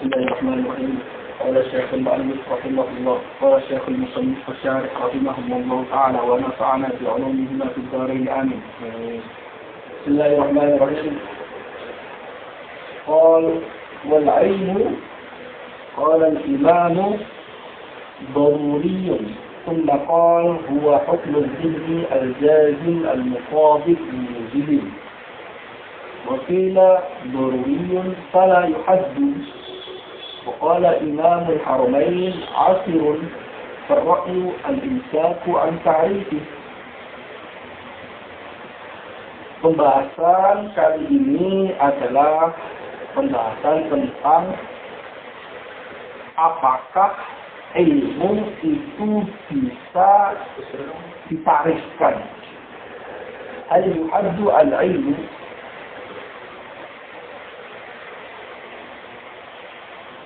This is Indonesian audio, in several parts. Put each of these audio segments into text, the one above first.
بسم الله الرحمن الرحيم. قال الشيخ المؤلف رحمه الله قال الشيخ المصنف الشارح رحمهم الله تعالى ونفعنا بعلومهما في الدارين آمين. بسم الله الرحمن الرحيم. قال والعلم قال الإمام ضروري ثم قال هو حكم الذهن الجازم المطابق للوجه وقيل ضروري فلا يحد وقال إمام الحرمين عاصر فالرأي الإمساك عن تعريفه. Pembahasan kali ini adalah pembahasan tentang apakah ilmu itu bisa ditarifkan. Hal yuhaddu al-ilmu.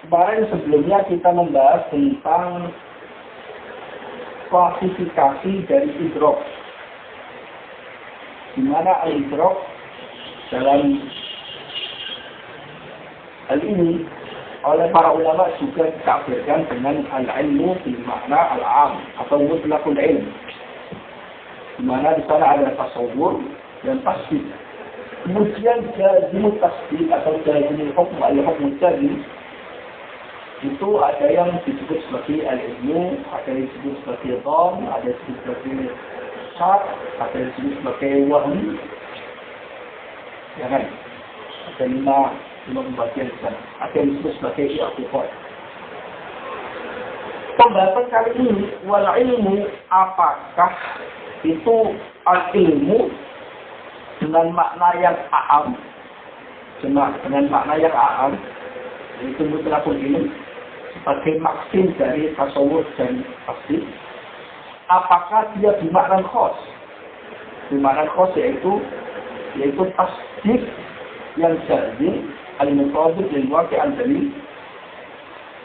Kemarin sebelumnya kita membahas tentang klasifikasi dari idrok. Di mana al-idrok dalam hal ini oleh para ulama juga ditakbirkan dengan al-ilmu bil makna al-am atau mutlaqul ilm. Di mana di sana ada tasawwur dan tasdid. Kemudian jazimut tasdid atau jazimul hukm al-hukm jazim itu ada yang disebut sebagai al-ilmu, ada yang disebut sebagai dham, ada yang disebut sebagai syar, ada yang disebut sebagai wahmi. Ya kan? Ada lima pembagian di sana. Ada yang disebut sebagai i'tiqad. Pembahasan kali ini wal ilmu, apakah itu al-ilmu dengan makna yang a'am, dengan makna yang a'am, yaitu mutlaqul ilm sebagai maksim dari tasawuf dan tasdid, apakah dia bermakna khas? Bermakna khas yaitu tasdid yang jazim al-mutabiq lil waqi' al-dalil.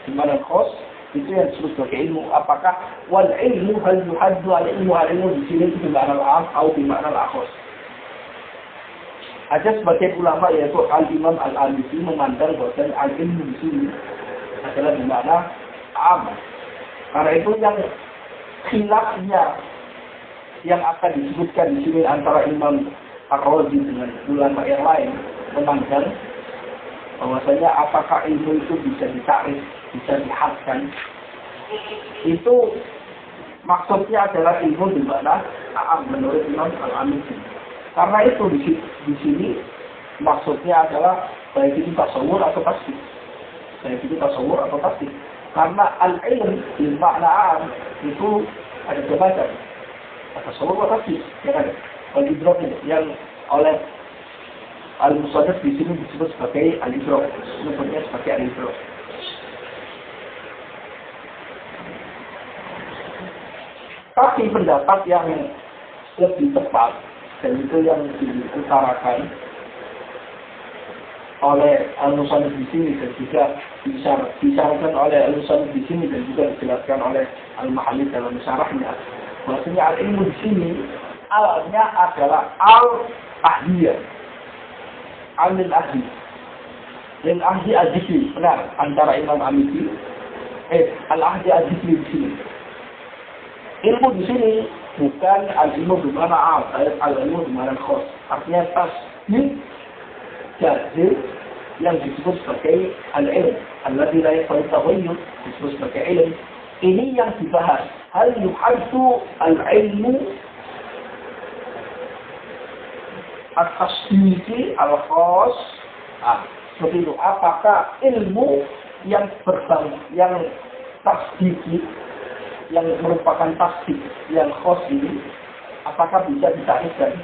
Bermakna khas itu yang disebut sebagai ilmu. Apakah wal ilmu hal yuhaddu al-ilmu di sini itu bermakna al-am atau bermakna al-khas? Ada sebagian ulama yaitu al-Imam al-Alusi memandang bahwa al-ilmu di sini adalah bermakna am. Karena itu yang khilafnya yang akan disebutkan di sini antara Imam Ar-Razi dengan ulama yang lain memandang bahwasanya apakah ilmu itu bisa ditarik, bisa dihadkan. Itu maksudnya adalah ilmu bermakna am menurut Imam al-Alusi. Karena itu di sini maksudnya adalah baik itu tasawur atau tasdid. Baik itu tasawur atau tasdid. Karena al-ilm bil makna am itu ada dua macam. Tasawur atau tasdid. Ya kan? Al-idrok yang oleh al-musannaf di sini disebut sebagai al-idrok. Disebutnya sebagai al-idrok. Tapi pendapat yang lebih tepat dan itu yang diutarakan oleh al-musannif di sini dan juga disyaratkan oleh al-musannif di sini dan juga dijelaskan oleh al-Mahalli dalam syarahnya. Maksudnya al-ilmu di sini alnya adalah al-ahdiyah, al-ahdi, dan ahdi al-zikri. Benar antara Imam Amiti, al-ahdi al-zikri di sini. Ilmu di sini bukan al-ilmu bermakna am, al-ilmu bermakna khas. Artinya tasdid jazim yang disebut sebagai al-ilm, alladzi la yataghayyar, disebut sebagai ilm. Ini yang dibahas. Hal yuhaddu al-ilmu at-tasdidi al-khas. Seperti itu. Apakah ilmu yang tasdidi, yang merupakan tasdid yang khas ini, apakah bisa ditarifkan?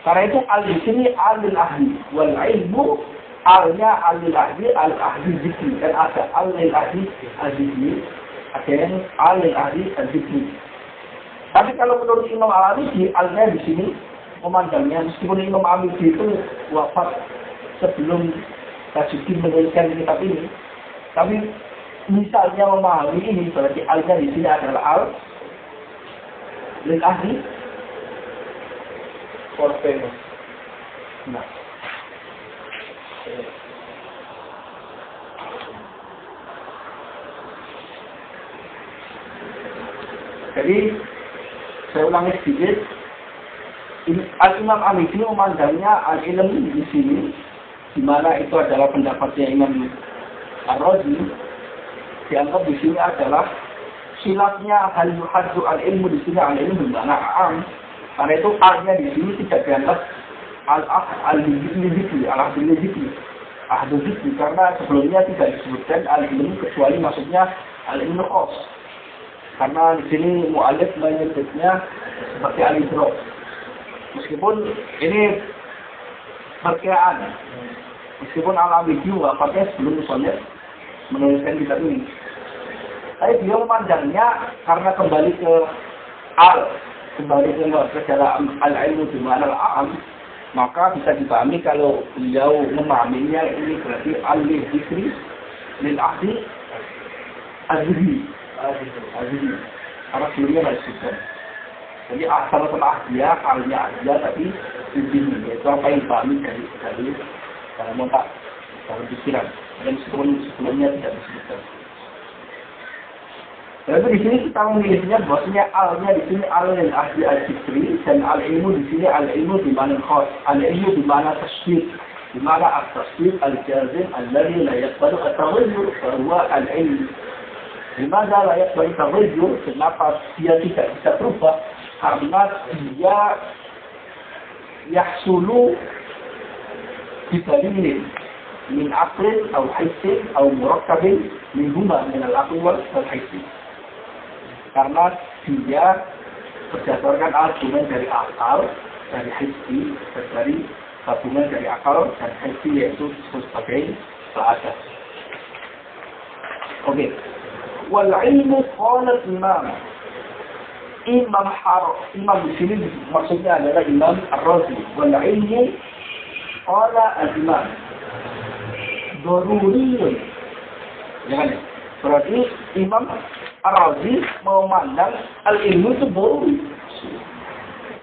Karena itu al di sini alil ahli wal ilmu alnya alil ahli al-ahli zikri, dan ada alil ahli al-zikri, ada yang alil ahli al-zikri. Tapi kalau menurut Imam Al-Amidi, alnya di sini memandangnya, meskipun Imam Al-Amidi itu wafat sebelum Tajuddin menuliskan kitab ini, tapi misalnya memahami ini berarti alnya di sini adalah al lil ahli forfeno. Nah, Jadi saya ulangi sedikit. Al-Imam Al-Hanafi memandangnya al-ilm di sini, di mana itu adalah pendapatnya Imam Ar-Razi, dianggap di sini adalah silapnya hal yuhaddu al-ilmu di sini al-ilmu bermakna am. Karena itu al-nya di sini tidak dianggap al-zikri, karena sebelumnya tidak disebutkan al-ilmu kecuali maksudnya al-ilmu khos. Karena di sini mu'alif menyebutnya seperti al-idrok. Meskipun ini perkiraan, meskipun al-Abidi wafatnya sebelum musannif menuliskan kitab ini. Tapi dia memandangnya karena kembali ke dalam al-ilmu di mana al-am, maka bisa dipahami kalau beliau memahaminya ini berarti al-zikri lil ahdi azri. Karena sebelumnya tidak disebutkan. Jadi asal ahdiya, halnya ahdiya, tapi intinya itu apa yang dipahami dari dalam otak, dalam pikiran. Dan sebelumnya tidak disebutkan. Lalu di sini kita memilihnya bahwasanya al-nya di sini al-lil ahdi al-zikri dan al-ilmu di sini al-ilmu di mana khas, al-ilmu di mana tasydid, di mana at-tasydid al-jazim alladhi la yaqbalu at-taghayyur fa huwa al-ilm. Dimana la yaqbalu at-taghayyur, kenapa dia tidak bisa berubah? Karena dia yahsulu bidalilin min aqlin aw hissin aw murakkabin minhuma min al-aqli wal hissi. Karena dia berdasarkan argumen dari akal, dari hissi, dari gabungan dari akal dan hissi, yaitu sebagai bahasa. Oke. Wal ilmu qala Imam di sini maksudnya adalah Imam Ar-Razi. Wal ilmu qala al-imam daruriyun. Jangan ya. Berarti Imam Ar-Razi memandang al-ilmu itu daruri.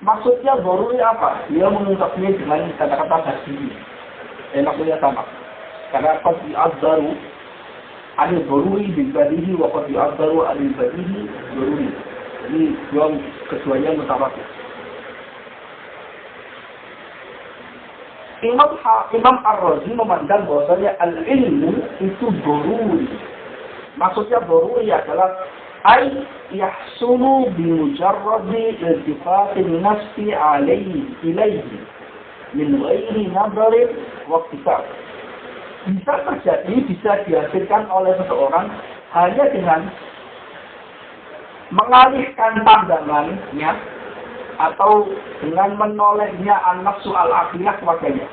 Maksudnya daruri apa? Dia mengungkapnya dengan kata-kata basi. Maksudnya sama. Karena qad yu'addaru al-daruri bil-badihi wa qad yu'addaru al-badihi daruri. Jadi keduanya mutawatir. Imam Ar-Razi memandang bahwasanya al-ilmu itu daruri. Maksudnya daruri adalah ay yahsulu bi mujarradi iltifatin nafsi ilaihi min ghairi nadarin wa kitab. Bisa terjadi, bisa dihasilkan oleh seseorang hanya dengan mengalihkan pandangannya atau dengan menolehnya an-nafsu al-aqliyah kepadanya.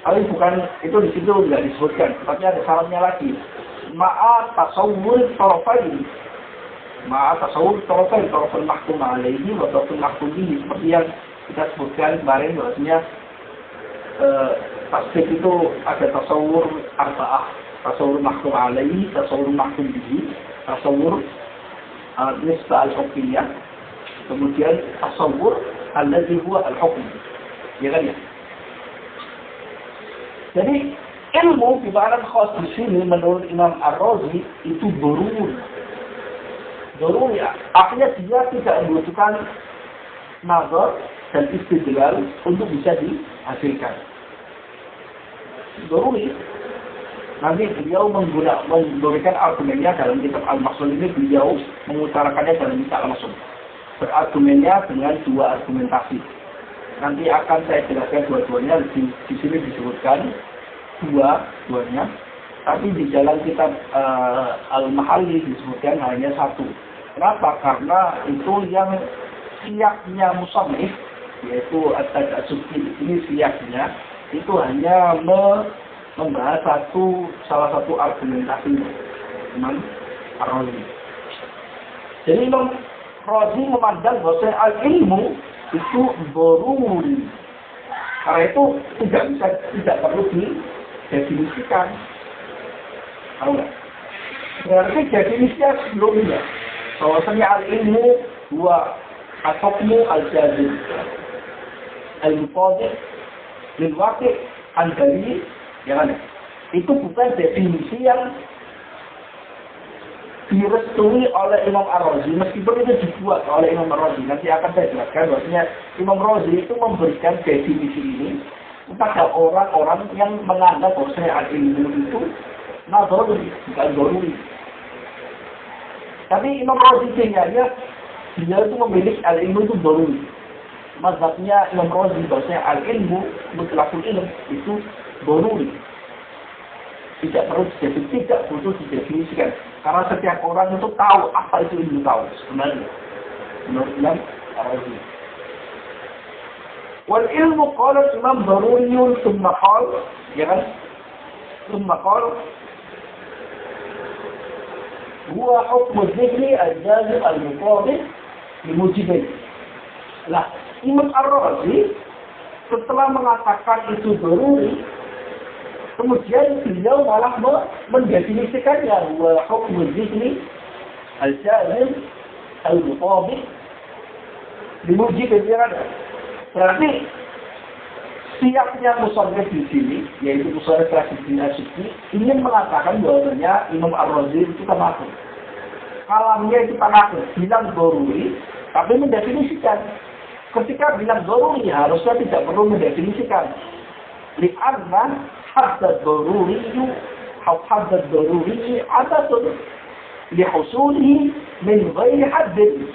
Tapi bukan itu di situ tidak disebutkan. Tapi ada syaratnya lagi. Ma'a tasawwur tarafain. Ma'a tasawwur tarafain, taraful mahkum alaihi wa taraful mahkum bihi. Seperti yang kita sebutkan kemarin bahwasanya tasawwur itu ada tasawwur arba'ah. Tasawwur mahkum alaihi, tasawwur mahkum bihi, tasawwur nisbah al-hukmiyah. Kemudian tasawwur alladhi huwa al-hukm. Ya kan ya? Jadi ilmu di mana khas di sini menurut Imam Ar-Razi itu daruri. Daruri artinya dia tidak membutuhkan nazar dan istidlal untuk bisa dihasilkan. Daruri. Nanti beliau memberikan argumennya dalam kitab Al-Maqsud ini, beliau mengutarakannya dalam kitab Al-Maqsud. Berargumennya dengan dua argumentasi. Nanti akan saya jelaskan dua-duanya. Di sini disebutkan dua-duanya. Tapi di dalam kitab Al-Mahalli disebutkan hanya satu. Kenapa? Karena itu yang siyaknya musannif, yaitu At-Tajassufi, ini siyaknya itu hanya membahas salah satu argumentasi Imam Ar-Razi. Jadi Imam Razi memandang bahwa al-ilmu itu daruri. Karena itu tidak perlu didefinisikan. Tahu nggak? Berarti definisinya sebelumnya. Bahwasanya al-ilmu dua al-hukmu al-jazim, al-muqadir lil-waqi' al-dalil, ya kan? Itu bukan definisi yang direstui oleh Imam Ar-Razi, meskipun itu dibuat oleh Imam Ar-Razi. Nanti akan saya jelaskan bahwasanya Imam Ar-Razi itu memberikan definisi ini kepada orang-orang yang menganggap bahwasanya al-ilmu itu nadhari, bukan doruri. Tapi Imam Ar-Razi sehingga dia itu memilih al-ilmu itu doruri. Mazhabnya Imam Ar-Razi bahwasanya al-ilmu mutlaqul ilm itu doruri. Tidak perlu didefinisikan. Karena setiap orang itu tahu apa itu ilmu tahu sebenarnya. Menurut Imam Ar-Razi. Wal ilmu qala Imam daruriyun thumma qala, ya kan? Thumma qala huwa hukmu dzikri al-jazim al-mutabiq limujibih. Lah, Imam Ar-Razi setelah mengatakan itu daruri, kemudian beliau malah mendefinisikannya wa hukmu dzikri al-jazim al-mutabiq limujibih. Berarti siapnya musannif di sini, yaitu musannif Radhiddin Asyiddi, ingin mengatakan bahwasanya Imam Ar-Razi itu tanaqud. Kalamnya itu tanaqud, bilang doruri, tapi mendefinisikan. Ketika bilang doruri, harusnya tidak perlu mendefinisikan. Li'anna haddad doruri adatun lihusulihi min ghairi haddin.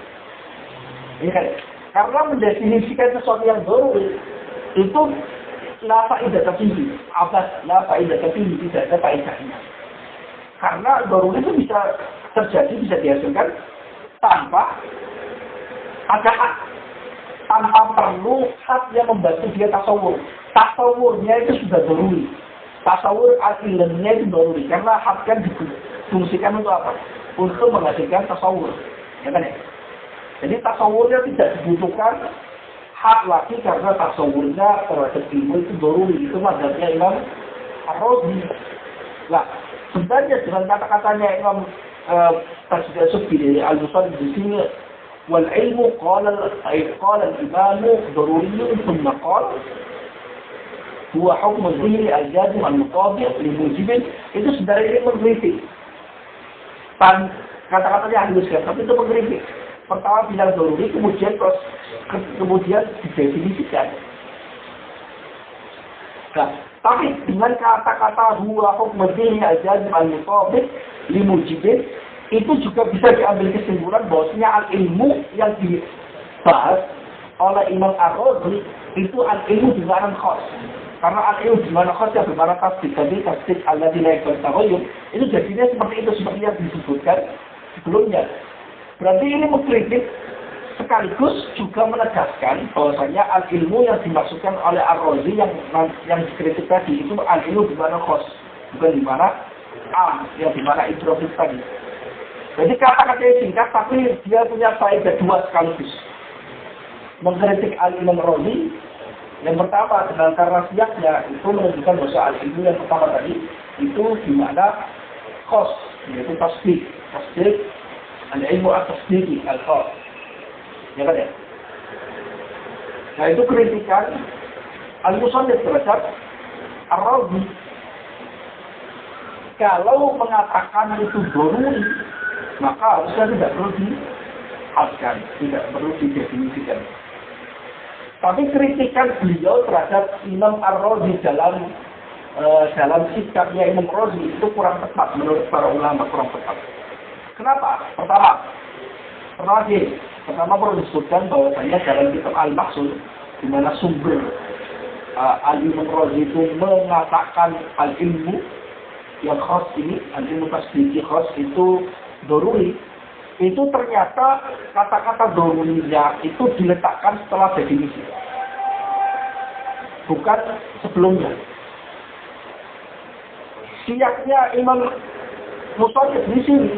Karena mendefinisikan sesuatu yang doruri itu la faedah tertinggi, la faedah tertinggi, tidak ada faedahnya. Karena doruri itu bisa terjadi, bisa dihasilkan tanpa ada hak, tanpa perlu hak yang membantu dia tasawur. Tasawurnya itu sudah doruri. Tasawur al-ilmnya itu doruri. Karena hak kan difungsikan untuk apa? Untuk menghasilkan tasawur. Ya kan ya? Jadi tasawurnya tidak dibutuhkan hak lagi karena tasawurnya terhadap ilmu itu doruri. Itu mazhabnya Imam Ar-Razi. Nah, sebenarnya dengan kata-katanya Imam Asyiddi dari Al-Musannif di sini, wal ilmu qala al-imamu doruriyun thumma qala huwa hukmu dzikri al-jazim al-mutabiq li mujibin, itu sebenarnya mengkritik. Kata-katanya haluskan, tapi itu mengkritik. Pertama bilang doruri, kemudian didefinisikan. Nah, tapi dengan kata-kata huwa hukmu dzikri al-jazim al-mutabiq li mujibin, itu juga bisa diambil kesimpulan bahwasanya al-ilmu yang dibahas oleh Imam Ar-Razi itu al-ilmu di mana khas. Karena al-ilmu di mana khas yang bermakna tasdik. Jadi tasdik alladzi la yaqtaghayur itu jadinya seperti itu, seperti yang disebutkan sebelumnya. Berarti ini mengkritik sekaligus juga menegaskan bahwasanya al-ilmu yang dimaksudkan oleh Ar-Razi yang dikritik tadi itu al-ilmu di mana khas, bukan di mana yang di mana idrofis tadi. Jadi kata-katanya singkat, tapi dia punya faedah dua sekaligus. Mengkritik al-Imam Ar-Razi, yang pertama dengan karena siapnya itu menunjukkan bahwa al-ilmu yang pertama tadi itu di mana khas, yaitu tasdik, al-ilmu at-tasdiki, al-khas. Ya kan ya? Nah itu kritikan al-Musannif terhadap Ar-Razi. Kalau mengatakan itu doruri, maka harusnya tidak perlu dihadkan, tidak perlu didefinisikan. Tapi kritikan beliau terhadap Imam Ar-Razi dalam sikapnya Imam Ar-Razi itu kurang tepat menurut para ulama, kurang tepat. Kenapa? Pertama perlu disebutkan bahwasanya dalam kitab Al-Maqsud, di mana sumber Al-Imam Ar-Razi itu mengatakan al-ilmu yang khas ini, al-ilmu tasdiki khas itu doruri, itu ternyata kata-kata dorurinya itu diletakkan setelah definisi, bukan sebelumnya. Siapnya Imam Musannif di sini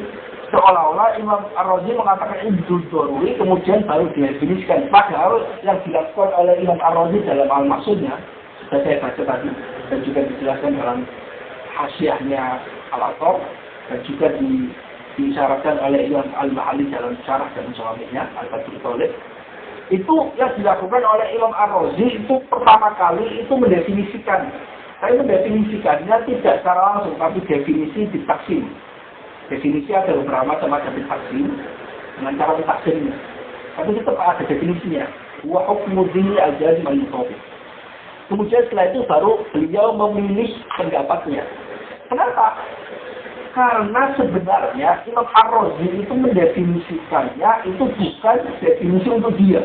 seolah-olah Imam Ar-Razi mengatakan ini doruri, kemudian baru didefinisikan. Padahal yang dilakukan oleh Imam Ar-Razi dalam al-maksudnya sudah saya baca tadi dan juga dijelaskan dalam hasyiahnya Al-Athar dan juga disyaratkan oleh Imam Al-Mahalli dalam syarah dan suaminya Al-Badrul Talib. Itu yang dilakukan oleh Imam Ar-Razi itu pertama kali itu mendefinisikan. Tapi mendefinisikannya tidak secara langsung, tapi definisi ditaksim. Definisi ada beberapa macam-macam taksim dengan cara taksimnya. Tapi tetap ada definisinya. Wa hukmu dzini al-jazim al-mutafiq. Kemudian setelah itu baru beliau memilih pendapatnya. Kenapa? Karena sebenarnya Imam Ar-Razi itu mendefinisikannya itu bukan definisi untuk dia.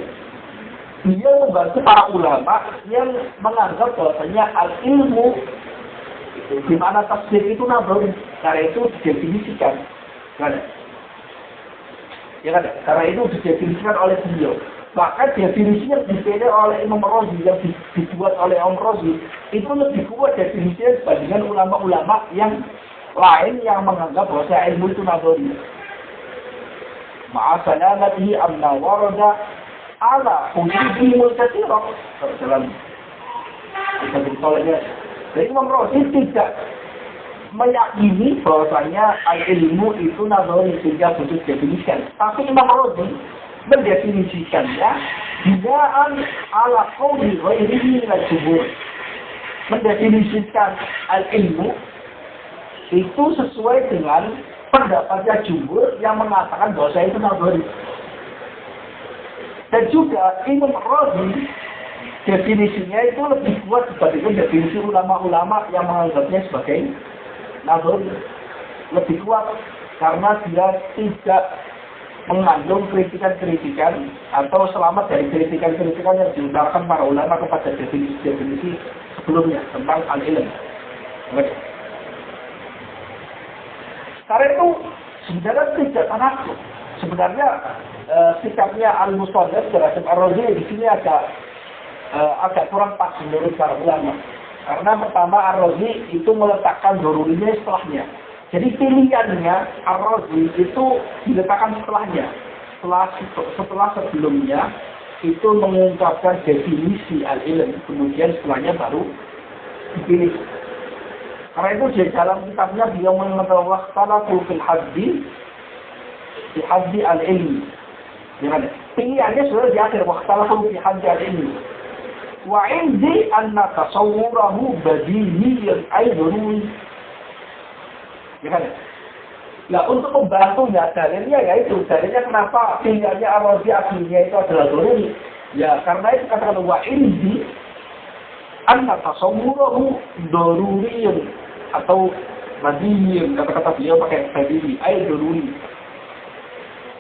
Dia membantu para ulama yang menganggap bahwasanya al-ilmu di mana tafsir itu nabawi. Karena itu didefinisikan. Kan? Ya kan? Karena itu didefinisikan oleh beliau. Bahkan definisinya dipilih oleh Imam Ar-Razi yang dibuat oleh Imam Ar-Razi itu lebih kuat definisinya dibandingkan ulama-ulama yang lain yang menganggap bahwa ilmu itu nabawi. Ma'asalamatihi amna warada ala hujudi mulkasirah. Dalam kita bertolaknya. Jadi Imam Ar-Razi tidak meyakini bahwasanya ilmu itu nabawi sehingga butuh definisikan. Tapi Imam Ar-Razi mendefinisikannya binaan ala qawli ghairihi minal jumhur. Mendefinisikan al-ilmu itu sesuai dengan pendapatnya jumhur yang mengatakan bahwa itu nabawi. Dan juga Imam Ar-Razi definisinya itu lebih kuat dibandingkan definisi ulama-ulama yang menganggapnya sebagai nabawi. Lebih kuat karena dia tidak mengandung kritikan-kritikan atau selamat dari kritikan-kritikan yang diutarakan para ulama kepada definisi-definisi sebelumnya tentang al-ilm. Karena itu sebenarnya tidak tanakut. Sebenarnya sikapnya al-Mustadrak terhadap Ar-Razi di sini agak kurang pas menurut para ulama. Karena pertama Ar-Razi itu meletakkan dorurinya setelahnya. Jadi pilihannya Ar-Razi itu diletakkan setelahnya. Setelah sebelumnya itu mengungkapkan definisi al-ilm, kemudian setelahnya baru dipilih. Karena itu di dalam kitabnya beliau mengatakan waqtalafu fil haddi al-ilmi. Gimana? Pilihannya sudah di akhir waqtalafu fi haddi al-ilmi. Wa indi anna tasawwurahu badihiyyan aidun. Gimana? Nah, untuk membantunya dalilnya yaitu dalilnya kenapa pilihannya Ar-Razi aslinya itu adalah doruri. Ya karena itu katakan wa indi anna tasawwurahu doruriyyun atau badihiyyan, kata-kata beliau pakai badihiyyan, ay doruri.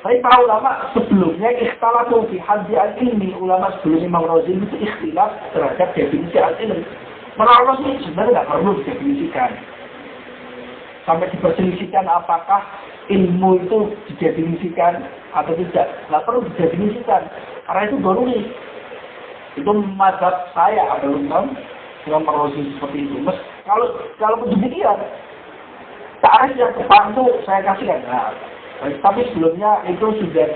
Tapi para ulama sebelumnya ikhtalafu fi haddi al-ilmi. Ulama sebelum Imam Ar-Razi itu ikhtilaf terhadap definisi al-ilm. Menurut Ar-Razi sebenarnya tidak perlu didefinisikan. Sampai diperselisihkan apakah ilmu itu didefinisikan atau tidak. Tidak perlu didefinisikan. Karena itu doruri. Itu mazhab saya belum Imam Ar-Razi seperti itu. Kalau demikian, tarikh yang tepat itu saya kasihkan. Nah, tapi sebelumnya itu sudah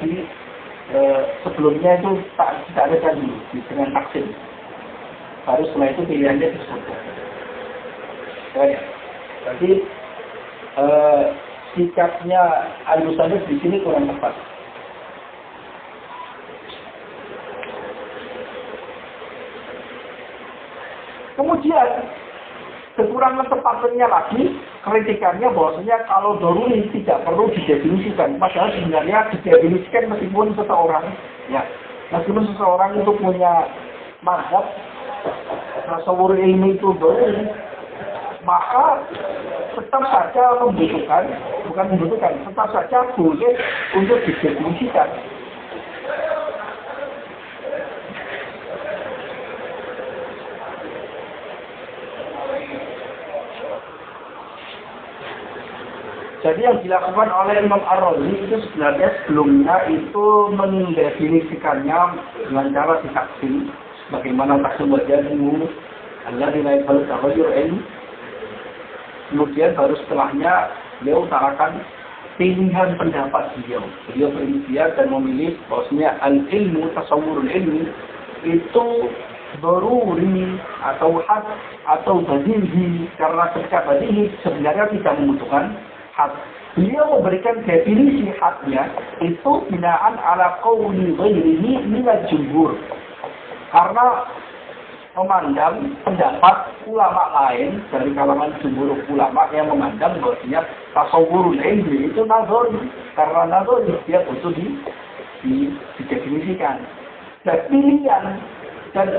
sebelumnya itu tidak ada kan dengan taksim. Baru setelah itu pilihannya disebutkan. Jadi sikapnya Al-Musanif di sini kurang tepat. Kemudian kekurangan tepatnya lagi kritikannya bahwasanya kalau doruri tidak perlu didefinisikan. Padahal sebenarnya didefinisikan meskipun seseorang itu punya mazhab tasawwur ilmi itu doruri, maka tetap saja tetap saja boleh untuk didefinisikan. Jadi yang dilakukan oleh Imam Ar-Razi itu sebenarnya sebelumnya itu mendefinisikannya dengan cara ditaksim. Bagaimana taksim wajahmu, alladzina yaqbalu taghayyur ilm. Kemudian baru setelahnya beliau utarakan pilihan pendapat beliau. Beliau berikhtiar dan memilih bahwasanya al-ilmu, tasawwurul ilmi itu doruri atau had atau badihi. Karena ketika badihi sebenarnya tidak membutuhkan had. Beliau memberikan definisi hadnya itu binaan ala qawli ghairihi minal jumhur. Karena memandang pendapat ulama lain dari kalangan jumhur ulama yang memandang bahwasanya tasawwurul ilmi itu nazari, karena nazari dia butuh didefinisikan. Dan pilihan dan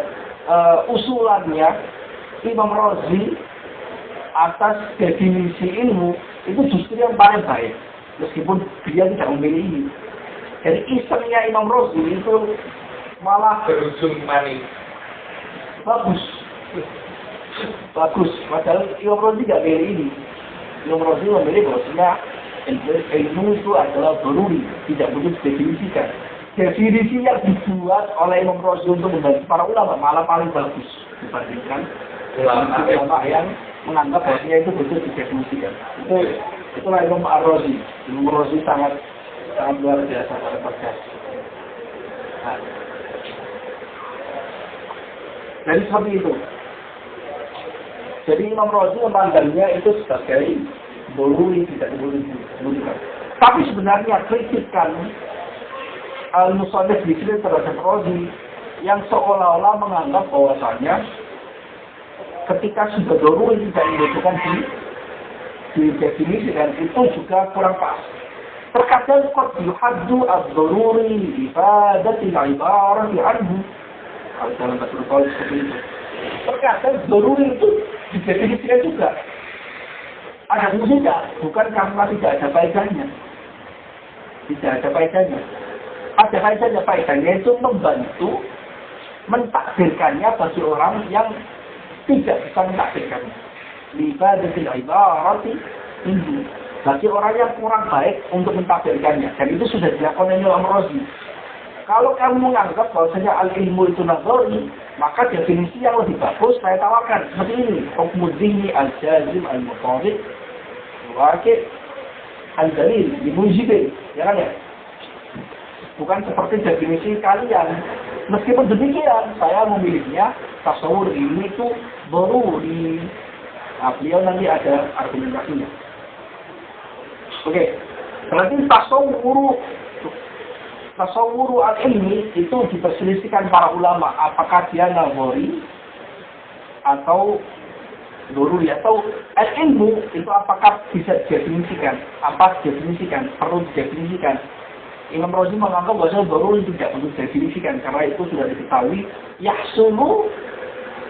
usulannya Imam Razi atas definisi ilmu itu justru yang paling baik, meskipun dia tidak memilih ini. Jadi isengnya Imam Razi itu malah berujung manis. Bagus. Padahal Imam Razi tidak pilih ini. Imam Razi memilih bahwasanya ilmu itu adalah daruri, tidak boleh didefinisikan. Definisi yang dibuat oleh Imam Razi untuk membantu para ulama malah paling bagus dibandingkan ulama yang menganggap bahwasanya itu betul didefinisikan. Itulah Imam Ar-Razi. Imam Razi sangat luar biasa, sangat tegas. Nah, jadi seperti itu. Jadi Imam Razi memandangnya itu sebagai daruri, tidak dibolehkan. Tapi sebenarnya kritikan al-musannif di sini terhadap Razi yang seolah-olah menganggap bahwasanya ketika sudah daruri tidak dibutuhkan didefinisikan itu juga kurang pas. Terkadang qad yuhaddu ad-daruri ifadatil ibarati anhu. Kalau dalam Batul Qaul seperti itu. Terkadang daruri itu didefinisikan juga. Ada musibah, bukan karena tidak ada faedahnya. Tidak ada faedahnya. Ada faedahnya, faedahnya itu membantu mentakdirkannya bagi orang yang tidak bisa mentakdirkannya. Libadatil ibarati ini. Bagi orang yang kurang baik untuk mentakdirkannya. Dan itu sudah dilakukan oleh Imam Razi. Kalau kamu menganggap bahwasanya al-ilmu itu nazari, maka definisi yang lebih bagus saya tawarkan. Seperti ini. Hukmu dhihni al-jazim al-mutawid waqi' al-dalil dimujibin. Ya kan ya? Bukan seperti definisi kalian. Meskipun demikian, saya memilihnya tasawur ini itu daruri. Nah, beliau nanti ada argumentasinya. Oke. Berarti tasawwuru al-ilmi itu diperselisihkan para ulama. Apakah dia nazari atau daruri, atau al-ilmu itu apakah bisa didefinisikan? Apa didefinisikan? Perlu didefinisikan. Imam Razi menganggap bahwa daruri tidak perlu didefinisikan karena itu sudah diketahui. Yahsulu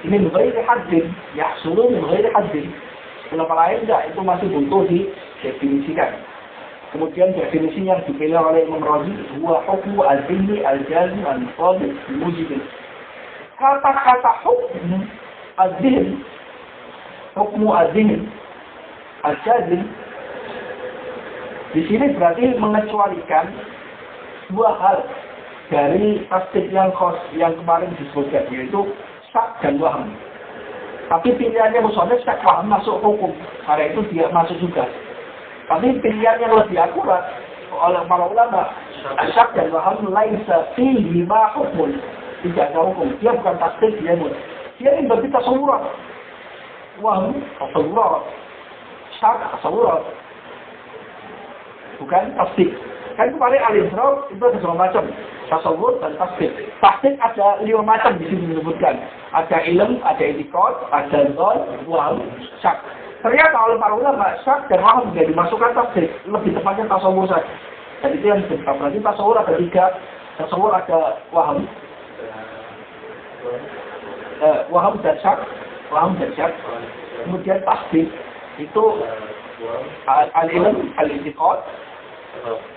ini min haddin. Yahsulu min haddin. Ulama lain enggak, itu masih butuh didefinisikan. Kemudian definisi yang dipilih oleh Imam Razi huwa hukmu al-ilmi al-jazim al-mutawid al-mujibin. Kata-kata hukmu al-zihn, hukmu al-zihn al-jazim di sini berarti mengecualikan dua hal dari tasdid yang kemarin disebutkan, yaitu syak dan waham. Tapi pilihannya musannif syak waham masuk hukum, karena itu dia masuk juga. Tapi pilihan yang lebih akurat oleh para ulama, syak dan waham laisa fihi ma hukmun, tidak ada hukum. Dia bukan tasdid, dia ini berarti tasawurat. Waham tasawurat, syak tasawurat, bukan tasdid. Kan kemarin al-Isra itu ada dua macam, tasawur dan tasdid. Tasdid ada 5 macam di sini disebutkan. Ada ilm, ada i'tiqad, ada dzan, waham, syak. Ternyata oleh para ulama syak dan waham tidak dimasukkan tasdid, lebih tepatnya tasawur saja. Dan itu yang disebut. Berarti tasawur ada 3, tasawur ada waham, waham dan syak. Kemudian tasdid itu al-ilm, al-i'tiqad,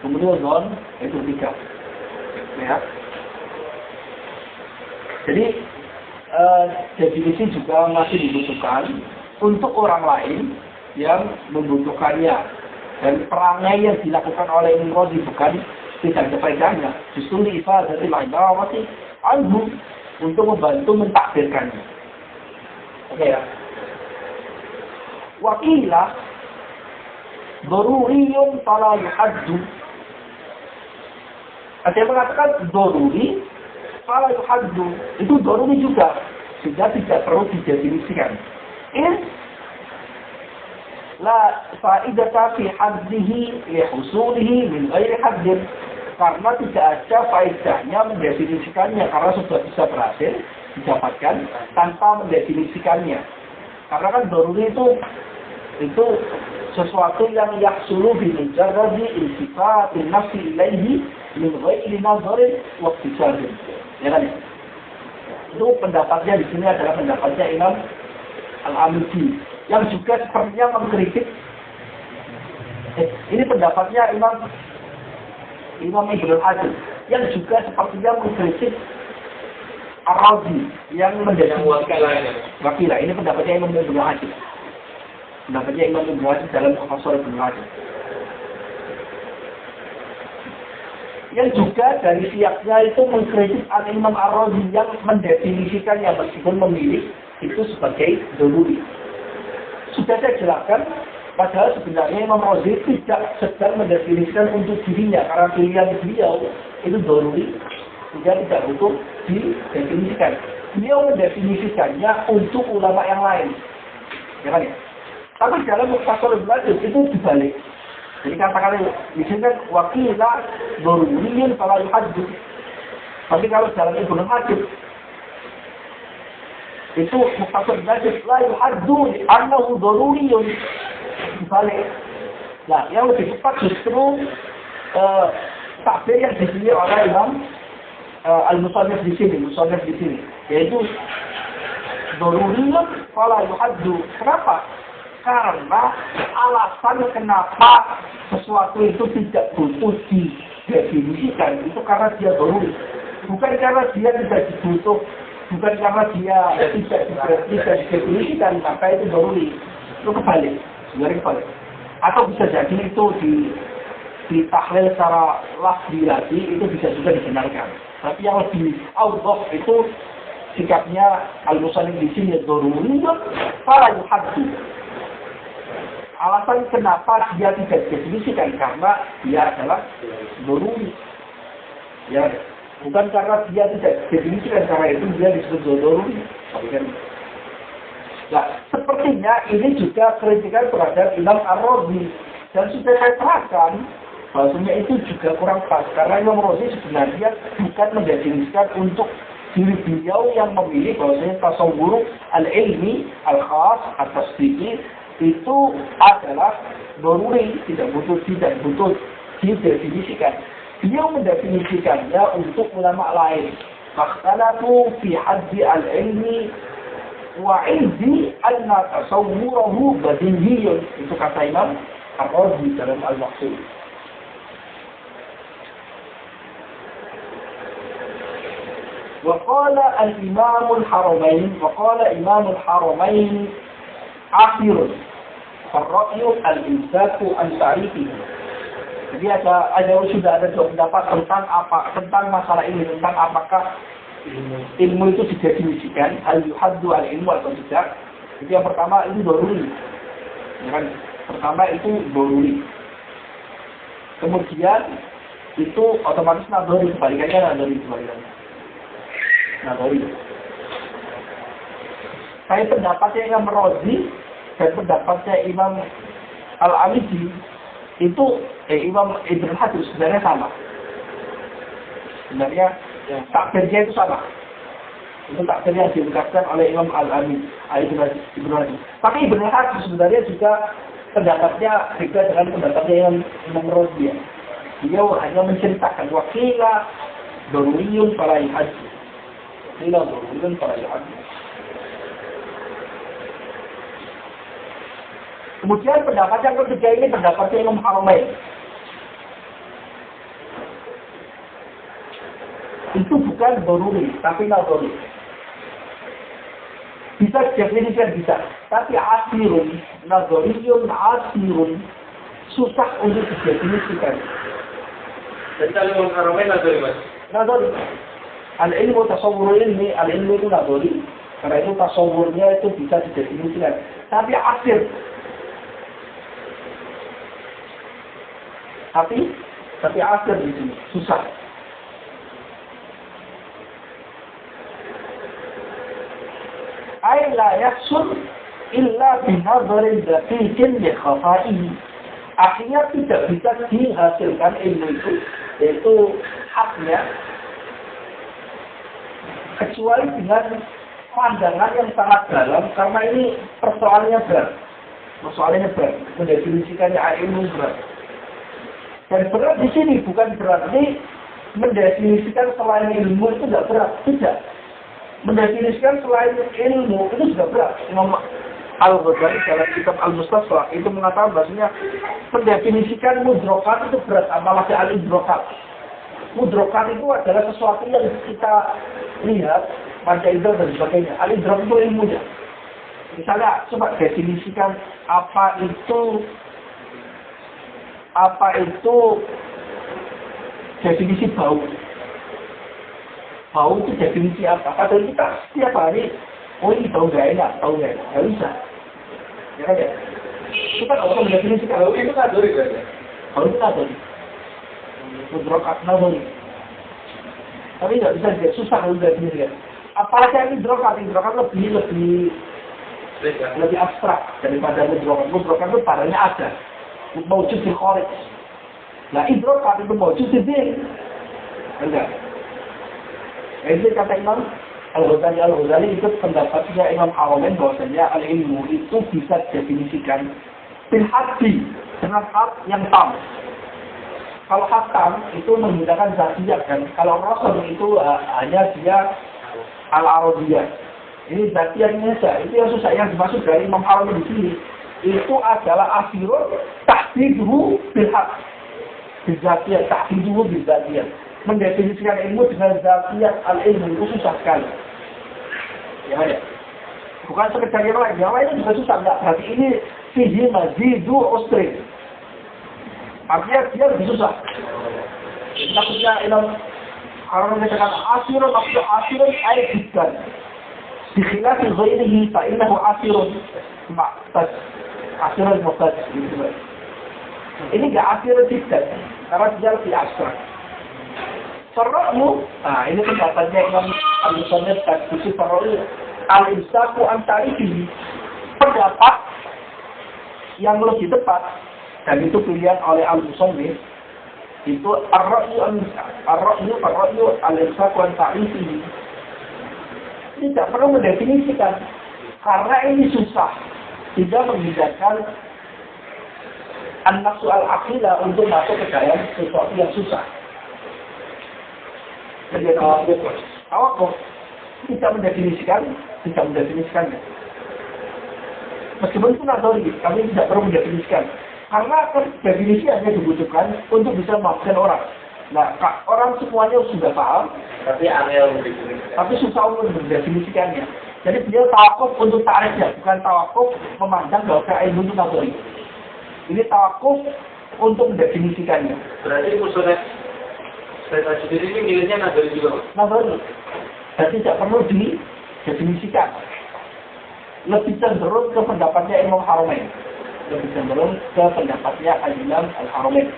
kemudian dzan, itu 3. Ya. Jadi definisi juga masih dibutuhkan untuk orang lain yang membutuhkannya. Dan perangai yang dilakukan oleh Imam Razi bukan tidak ada faedahnya, justru ifadatil ibarati anhu, untuk membantu mentakdirkannya. Oke ya. Wakilah daruriyun fala yuhaddu. Ada yang mengatakan daruri fala yuhaddu, itu daruri juga, sehingga tidak perlu didefinisikan. La fa'idata fi haddihi li husulihi min ghairi haddin, karena tidak ada faedahnya mendefinisikannya, karena sudah bisa berhasil didapatkan tanpa mendefinisikannya. Karena kan daruri itu sesuatu yang yahsulu bi mujarradi iltifatin nafsi ilaihi min ghairi nazarin wa iktisadin. Ya kan? Itu pendapatnya di sini adalah pendapatnya Imam Al-Amidi yang juga sepertinya mengkritik. Ini pendapatnya Imam Ibnu Hazm yang juga sepertinya mengkritik Ar-Razi yang menjadi wakilah. Ini pendapatnya Imam Ibnu Hazm. Pendapatnya Imam Ibnu Hazm dalam Mukhtasar Ibnu Hazm. Yang juga dari siapnya itu mengkritik Al-Imam Ar-Razi yang mendefinisikannya meskipun memilih itu sebagai daruri. Sudah saya jelaskan, padahal sebenarnya Imam Ar-Razi tidak sedang mendefinisikan untuk dirinya karena pilihan beliau itu daruri, sehingga tidak butuh didefinisikan. Beliau mendefinisikannya untuk ulama yang lain. Ya kan ya? Tapi dalam Mukhtasar Ibnu Hazm itu dibalik. Jadi katakan di sini kan wakilah daruriyin fala yuhaddu. Tapi kalau dalam Ibnu Hazm itu Mukhtasar Ibnu Hazm la yuhaddu annahu daruriyun. Dibalik. Nah, yang lebih tepat justru takbir yang dipilih oleh Imam Al-Musannif di sini, yaitu daruriyun fala yuhaddu. Kenapa? Karena alasan kenapa sesuatu itu tidak butuh didefinisikan itu karena dia daruri. Bukan karena dia tidak dibutuh, bukan karena dia tidak didefinisikan, maka itu daruri. Itu kebalik, sebenarnya kebalik. Atau bisa jadi itu ditahlil secara lafzi lagi, itu bisa juga dibenarkan. Tapi yang lebih awdah itu sikapnya Al-Musannif di sini daruri fala yuhaddu. Alasan kenapa dia tidak didefinisikan karena dia adalah daruri. Ya, bukan karena dia tidak didefinisikan, karena itu dia disebut daruri. Nah, sepertinya ini juga kritikan terhadap Imam Ar-Razi dan sudah saya terangkan bahwasanya itu juga kurang pas karena Imam Ar-Razi sebenarnya bukan mendefinisikan untuk diri beliau yang memilih bahwasanya tasawwur al-ilmi al-khas at-tasdiqi itu adalah daruri, tidak butuh didefinisikan. Beliau mendefinisikannya untuk ulama lain. Fakhtalafu fi haddi al-ilmi wa indi anna tasawwurahu badihiyun. Itu kata Imam Ar-Razi dalam Al-Maqsud. وقال الإمام الحرمين عاصر فالرأي الإمساك عن تعريفه. Jadi sudah ada dua pendapat tentang masalah ini, tentang apakah ilmu itu didefinisikan hal yuhaddu al ilmu atau tidak. Jadi yang pertama itu daruri. Ya kan? Pertama itu daruri. Kemudian itu otomatis nadori, kebalikannya. Saya pendapatnya Imam Ar-Razi dan pendapatnya Imam Al-Amidi itu Imam Ibnu Hazm sebenarnya sama. Sebenarnya takbirnya itu sama. Itu takbir yang diungkapkan oleh Imam Al-Amidi, Ibnu Hazm. Tapi Ibnu Hazm sebenarnya juga pendapatnya beda dengan pendapatnya Imam Ar-Razi. Dia hanya menceritakan wakilah daruriyun fala yuhaddu. Kemudian pendapat yang ketiga ini pendapatnya Imam Haramain. Itu bukan daruri, tapi nadori. Bisa didefinisikan bisa, tapi asirun, nadoriyun, asirun, susah untuk didefinisikan. Jadi kalau Imam Haramain nadori, Mas? Nadori. Al-ilmu tasawwur ilmi, al-ilmu itu nadori. Karena itu tasawwurnya itu bisa didefinisikan. Tapi asir. Tapi asir di sini susah. Ay la yahsul illa binadharin daqiqin li khafaihi. Akhirnya tidak bisa dihasilkan ilmu itu, yaitu haknya kecuali dengan pandangan yang sangat dalam, karena ini persoalannya berat. Mendefinisikannya ilmu berat. Dan berat di sini bukan berarti mendefinisikan selain ilmu itu tidak berat, tidak. Mendefinisikan selain ilmu itu sudah berat. Imam Al-Ghazali dalam kitab Al-Mustasfa itu mengatakan bahasanya mendefinisikan mudrokat itu berat, apalagi al-idrokat. Mudrokat itu adalah sesuatu yang kita lihat, panca indera dan sebagainya. Al-idrokat itu ilmunya. Misalnya, coba definisikan apa itu definisi bau. Bau itu definisi apa? Padahal kita setiap hari, oh ini bau gak enak, gak bisa. Ya kan ya? Kita gak usah mendefinisikan. Bau itu kan dori kan ya? Bau itu kan dori. Mudrokat nadori. Tapi nggak bisa, susah kalau definisikan. Apalagi mudrokat lebih abstrak daripada mudrokat. Mudrokat itu padanya ada. Mewujud di kharij. Nah, idrokat itu mewujud di din. Enggak. Itu kata Imam Al-Ghazali itu pendapatnya Imam Haramain bahwasanya al-ilmu itu bisa definisikan bil haddi dengan hak yang tam. Kalau hak tam itu menggunakan zatiyah kan. Kalau rasul itu hanya dia al-arabiyah. Ini zatiyahnya saja. Itu yang susah, yang dimaksud dari Imam Haramain di sini. Itu adalah asirun tahdiduhu bil haq. Bizatiyah, tahdiduhu bizatiyah. Mendefinisikan ilmu dengan zatiyah al-ilmu itu susah sekali. Ya kan ya? Bukan sekedar yang lain juga susah. Enggak, berarti ini fihi mazidu usri. Artinya dia lebih susah. Maksudnya Imam Haramain mengatakan asirun, maksudnya asirun ayat jiddan. Dikhilafi ghairihi fa'innahu asirun ma'tad. Asirun muqtad. Ini enggak asirun jiddan, karena dia lebih abstrak. Farra'mu, ini pendapatnya Imam Al-Musannif Tadbisi Farra'u al-imsaku antarihi. Pendapat yang lebih tepat, dan itu pilihan oleh Al-Musannif, itu ar-ra'yu al-imsaku antarihi. Tidak perlu mendefinisikan, karena ini susah. Tidak menghindarkan an-nafsu al-aqilah untuk masuk ke dalam sesuatu yang susah. Jadi tawakuf tidak mendefinisikannya. Meskipun itu nadori, kami tidak perlu mendefinisikan. Karena definisi hanya dibutuhkan untuk bisa memaafkan orang. Nah, orang semuanya sudah paham, Tapi angel mendefinisikan. tapi susah untuk mendefinisikannya. Jadi beliau tawakuf untuk ta'rifnya, bukan tawakuf memandang bahwa ilmu itu nadori. Ini tawakuf untuk mendefinisikannya. Berarti musuhnya saya sendiri ini milihnya nadori juga, Mas? Nadori. Jadi tidak perlu didefinisikan. Lebih cenderung ke pendapatnya Imam Haramain. Lebih cenderung ke pendapatnya Al-Imam Al-Haramain.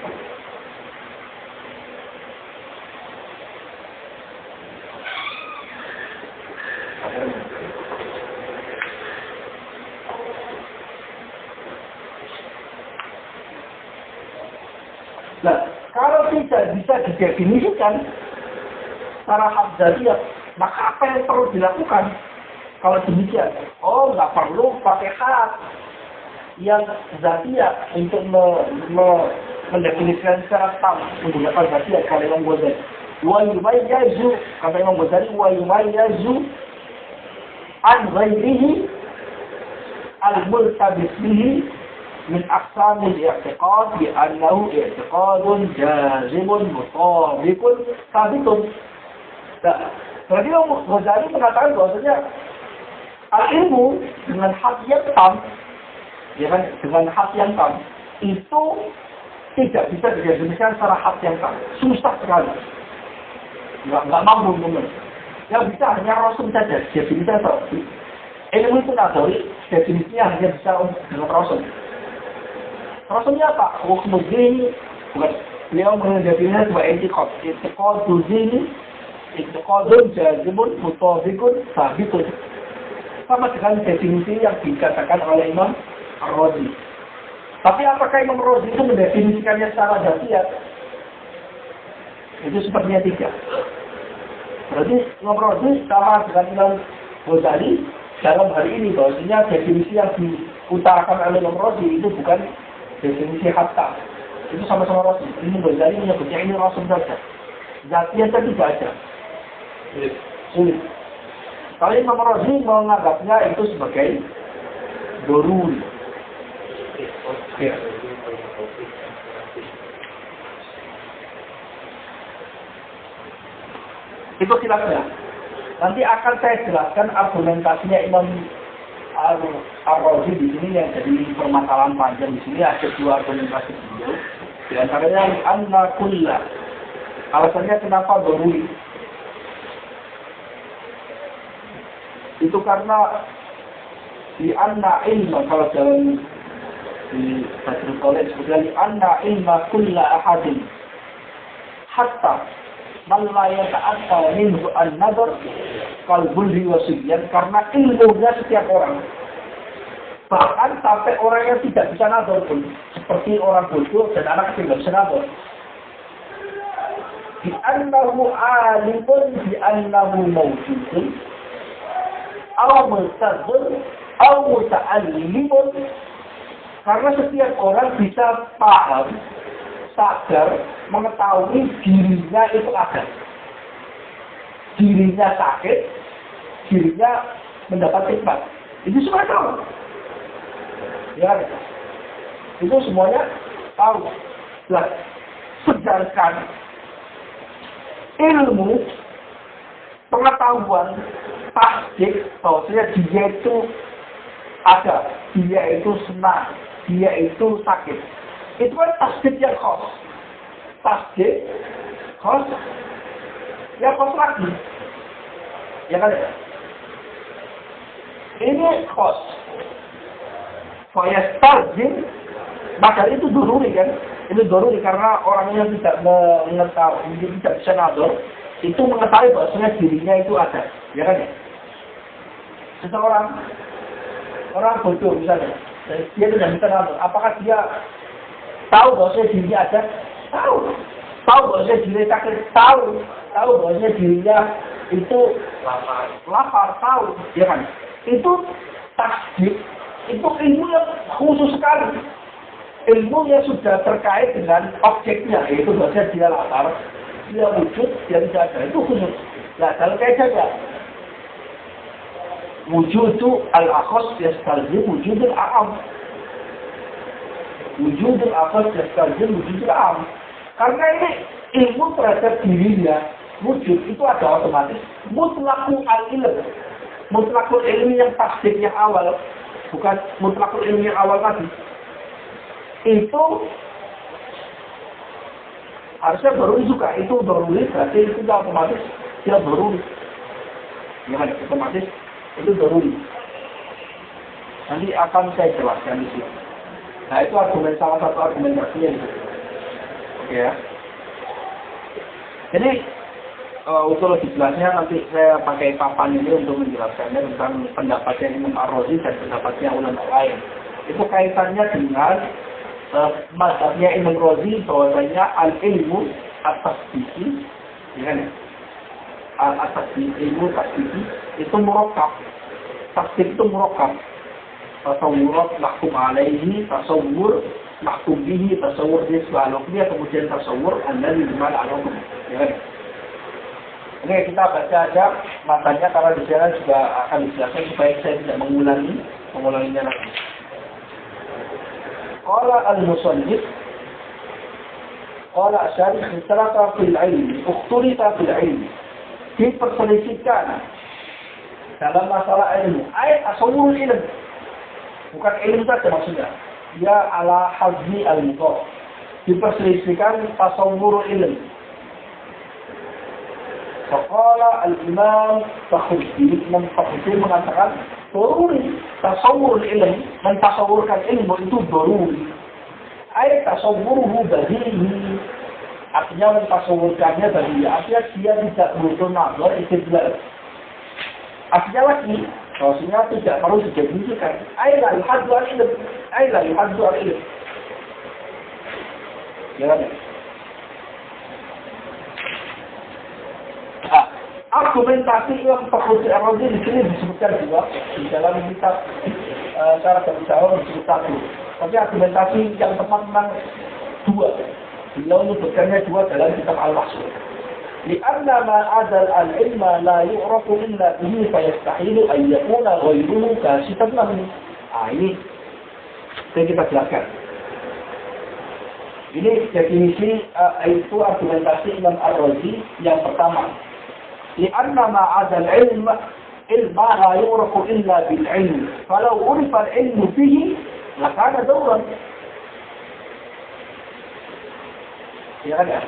Nah, kalau tidak bisa didefinisikan secara hadzaliyah, maka apa yang perlu dilakukan? Kalau demikian, nggak perlu pakai hak yang zatiyah untuk mendefinisikan secara tam, menggunakan zatiyah. Kata Imam Ghazali, wa yumayyazu, kata Imam Ghazali, wa yumayyazu an ghairihi al-multabis bihi min aqsamil i'tiqad bi annahu i'tiqadun jazimun mutabiqun sabitun. Nah, jadi Imam Ghazali mengatakan bahwasanya al-ilmu dengan hak yang tam, ya kan, dengan hak yang tam itu tidak bisa didefinisikan secara hak yang tam, susah sekali, nggak mampu benar. Yang bisa hanya rasul saja, definisinya seperti ilmu itu nadori, definisinya hanya bisa dengan rasul. Rasulnya apa? Hukum dini, bukan beliau mendefinisikan sebagai i'tiqad. I'tiqadul dini, i'tiqadun jazimun mutabiqun sabitun. Sama dengan definisi yang dikatakan oleh Imam Ar-Razi. Tapi apakah Imam Ar-Razi itu mendefinisikannya secara dzatiyah? Itu sepertinya tidak. Berarti Imam Razi sama dengan Imam Ghazali dalam hari ini bahwasanya definisi yang diutarakan oleh Imam Razi itu bukan definisi hatta. Itu sama-sama Razi. Imam Ghazali menyebutnya ini Rasul saja. Zatiyah tidak ada. Sulit. Kalau Imam Razi menganggapnya itu sebagai doruri. Ya. Itu khilafnya. Nanti akan saya jelaskan argumentasinya Imam Ar-Razi di sini yang jadi permasalahan panjang di sini ada dua argumentasi beliau. Di antaranya anna kullah. Alasannya kenapa doruri? Itu karena di anna ilma kalau dalam di Badrul Qaulin sebutkan anna ilma kulla ahadin hatta man la yata'atta minhu an-nadar qalbul riwasiyyan karena ilmunya setiap orang bahkan sampai orang yang tidak bisa nadar pun seperti orang bodoh dan anak kecil tidak bisa nadar di annahu alimun di annahu mawjudun aw mustadhir aw muta'allimun karena setiap orang bisa paham sadar, mengetahui dirinya itu ada. Dirinya sakit, dirinya mendapat nikmat. Itu semua tahu. Ya, itu semuanya tahu. Nah, sedangkan ilmu, pengetahuan, tasdik, bahwasanya dia itu ada, dia itu senang, dia itu sakit. Itu kan tasdik yang khos. Tasdik khos. Ya khos lagi. Ya kan ya? Ini khos. Fayastarjim. Maka itu doruri kan? Itu doruri karena orang yang tidak mengetahui, tidak bisa nador, itu mengetahui bahwasanya dirinya itu ada. Ya kan ya? Seseorang, orang bodoh misalnya, dia tidak bisa nador. Apakah dia tahu bahwasanya dirinya ada? Tahu. Tahu bahwasanya dirinya sakit? Tahu. Tahu bahwasanya dirinya itu lapar? Tahu. Ya kan? Itu tasdik. Itu ilmu yang khusus sekali. Ilmu yang sudah terkait dengan objeknya. Yaitu bahwasanya dia lapar, dia wujud, dia tidak ada. Itu khusus. Nah, dalam kaitannya wujudu al-akhas yastalzim wujudul a'am. Wujudul akhas yastalzim wujudul a'am. Karena ini ilmu terhadap dirinya wujud itu ada otomatis mutlakul al-ilm. Mutlakul ilmi yang tasdik yang awal, bukan mutlakul ilmi yang awal tadi. Itu harusnya doruri juga. Itu doruri berarti itu otomatis dia doruri. Ya kan, otomatis itu doruri. Nanti akan saya jelaskan di sini. Nah itu argumen salah satu argumentasinya itu. Oke ya. Jadi untuk lebih jelasnya nanti saya pakai papan ini untuk menjelaskannya tentang pendapatnya Imam Ar-Razi dan pendapatnya ulama lain. Itu kaitannya dengan mazhabnya Imam Razi bahwasanya al-ilmu at-tasdiki, ya kan? Al-tasdiki, ilmu tasdiki itu murakkab. Tasdik itu murakkab. Tasawurat mahkum alaihi, tasawur mahkum bihi, tasawur nisbah al-hukmiyah, kemudian tasawur alladhi bimal al-hukm. Ya kan? Oke, kita baca aja matanya karena di sana juga akan dijelaskan supaya saya tidak mengulanginya lagi. Qala al-musannif qala asy-syarih ikhtalafa fil ilmi, ukhtulita fil ilmi. Diperselisihkan dalam masalah ilmu. Ayat tasawwurul ilm. Bukan ilmu saja maksudnya. Dia ala hazmi al-mudhaf. Diperselisihkan tasawwurul ilm. Faqala al-imam Fakhruddin, Imam Fakhruddin mengatakan doruri tasawwurul ilm, mentasawurkan ilmu itu doruri. Ayat tasawwuruhu badihi, artinya mentasawurkannya badihi, artinya dia tidak butuh nazar istidlal. Artinya lagi, maksudnya tidak perlu didefinisikan. Ayat la yuhaddu al-ilm, ayat la yuhaddu al-ilm. Ya kan? argumentasi yang Fakhruddin Ar-Razi di sini disebutkan juga di dalam kitab cara berbicara disebut satu. Tapi argumentasi yang tepat memang dua. Beliau menyebutkannya dua dalam kitab Al-Mahsur. Lianna ma adal al-ilma la yu'rafu illa bihi fayastahilu an yakuna ghayruhu kasifan lahu. Ini yang kita jelaskan. Ini definisi itu argumentasi Imam Ar-Razi yang pertama. Lianna ma adal ilma la yu'rafu illa bil ilm. Falau urifa al-ilmu bihi lakana dawran. Ya kan ya?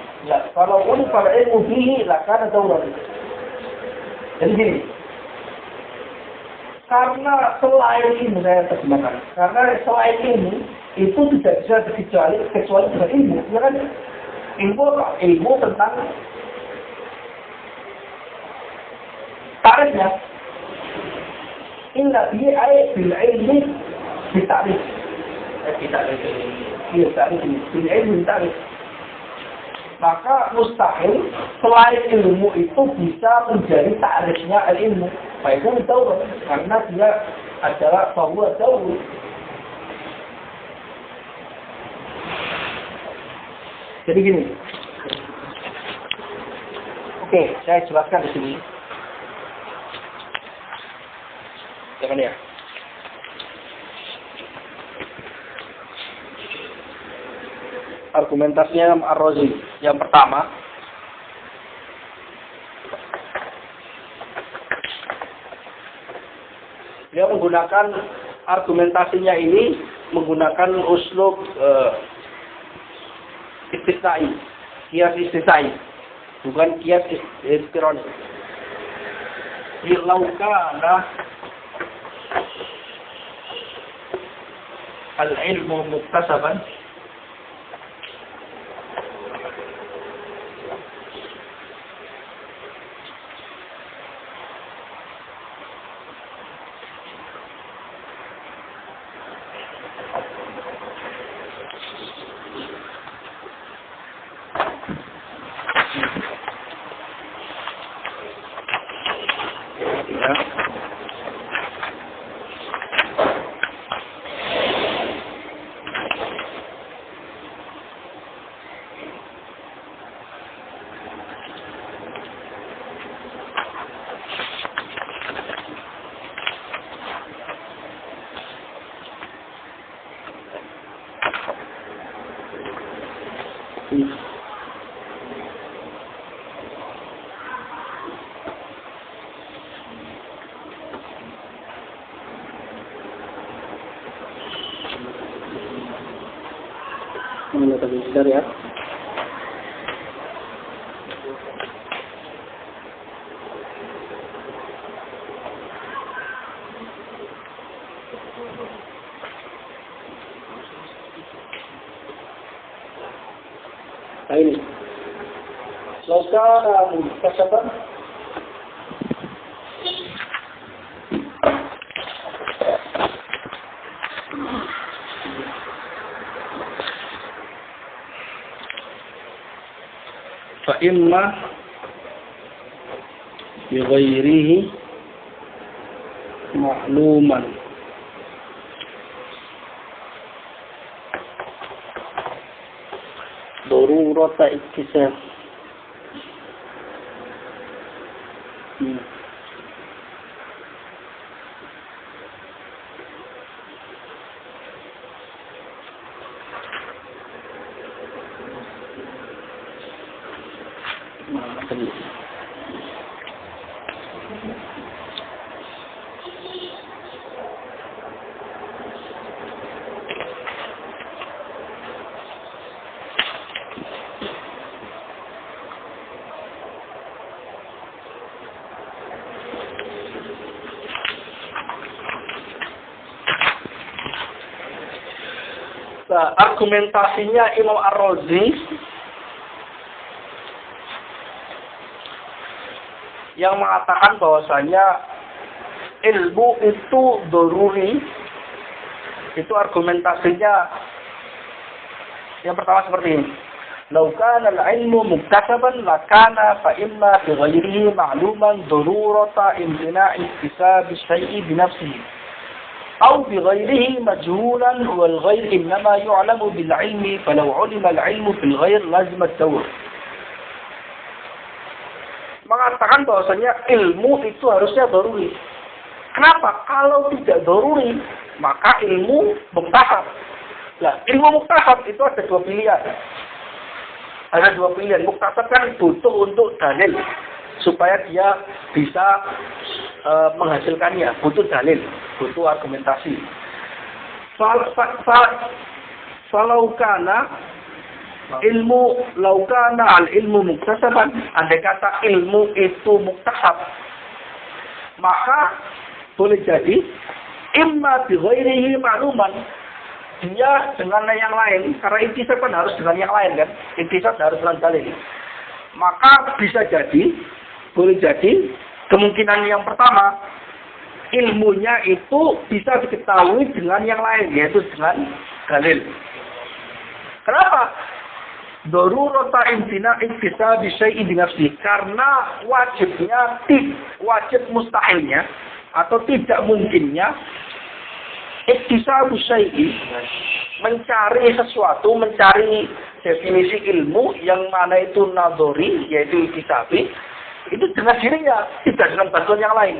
Kalau unfal ilmu bihi lakana dawran. Jadi gini. Karena selain ini saya terjemahkan. Karena selain ini itu tidak bisa kecuali dengan ilmu. Ya kan? Ilmu tentang tarifnya. Inna bihi ayat bil ilmi bitarif. Bitarif. Iya, tarif ini. Bil ilmi bitarif. Maka mustahil selain ilmu itu bisa menjadi ta'rifnya al-ilmu. Itu dawr karena dia adalah bahwa dawr. Jadi gini. Oke, saya jelaskan di sini. Jangan ya. Argumentasinya Ar-Razi. Yang pertama, dia menggunakan argumentasinya ini menggunakan uslub istisnai, kias istisnai, bukan kias istironi. Ilaukana al-ilmu muktasaban sebentar ya. Nah ini. Lokana muktasaban فإما بغيره معلوما ضرورة اكتساب argumentasinya Imam Ar-Razi yang mengatakan bahwasanya ilmu itu daruri, itu argumentasinya yang pertama seperti ini. Law kana al-ilmu muktasaban lakana fa imma bi ghairihi ma'luman darurata imtina'i iktisab syai'i bi nafsihi aw bi ghairihi majhulan wal ghair innama yu'lamu bil 'ilmi falau 'ulima al-'ilmu fil ghair lazima ad-dawr. Mengatakan bahwasanya ilmu itu harusnya daruri. Kenapa? Kalau tidak daruri, maka ilmu muktasab. Nah, ilmu muktasab itu ada dua pilihan. Ada dua pilihan. Muktasab kan butuh untuk dalil supaya dia bisa menghasilkannya. Butuh dalil, butuh argumentasi. Falau kana ilmu laukana al ilmu muktasaban, andai kata ilmu itu muktasab, maka boleh jadi imma bi ghairihi ma'luman, dia dengan yang lain, karena intisab kan harus dengan yang lain kan, intisab harus dengan dalil. Maka bisa jadi, boleh jadi, kemungkinan yang pertama, ilmunya itu bisa diketahui dengan yang lain, yaitu dengan dalil. Kenapa? Darurata imtina iktisab syai'in bi nafsihi, karena wajib mustahilnya atau tidak mungkinnya iktisab syai'i, mencari sesuatu, mencari definisi ilmu yang mana itu nadhari, yaitu iktisabi, itu dengan dirinya, tidak dengan bantuan yang lain.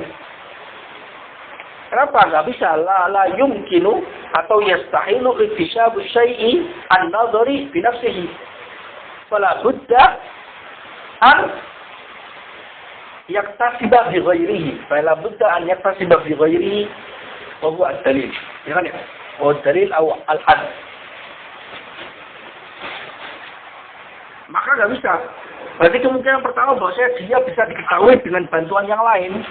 Kenapa? Nggak bisa. La yumkinu atau yastahilu iktisab syai'i an-nadhari bi nafsihi. Fala budda an yaktasiba bi ghairihi. Fala budda an yaktasiba bi ghairihi wa huwa ad-dalil. Ya kan ya? Wa ad-dalil atau al-had. Maka nggak bisa. Berarti kemungkinan pertama bahwa dia bisa diketahui dengan bantuan yang lain.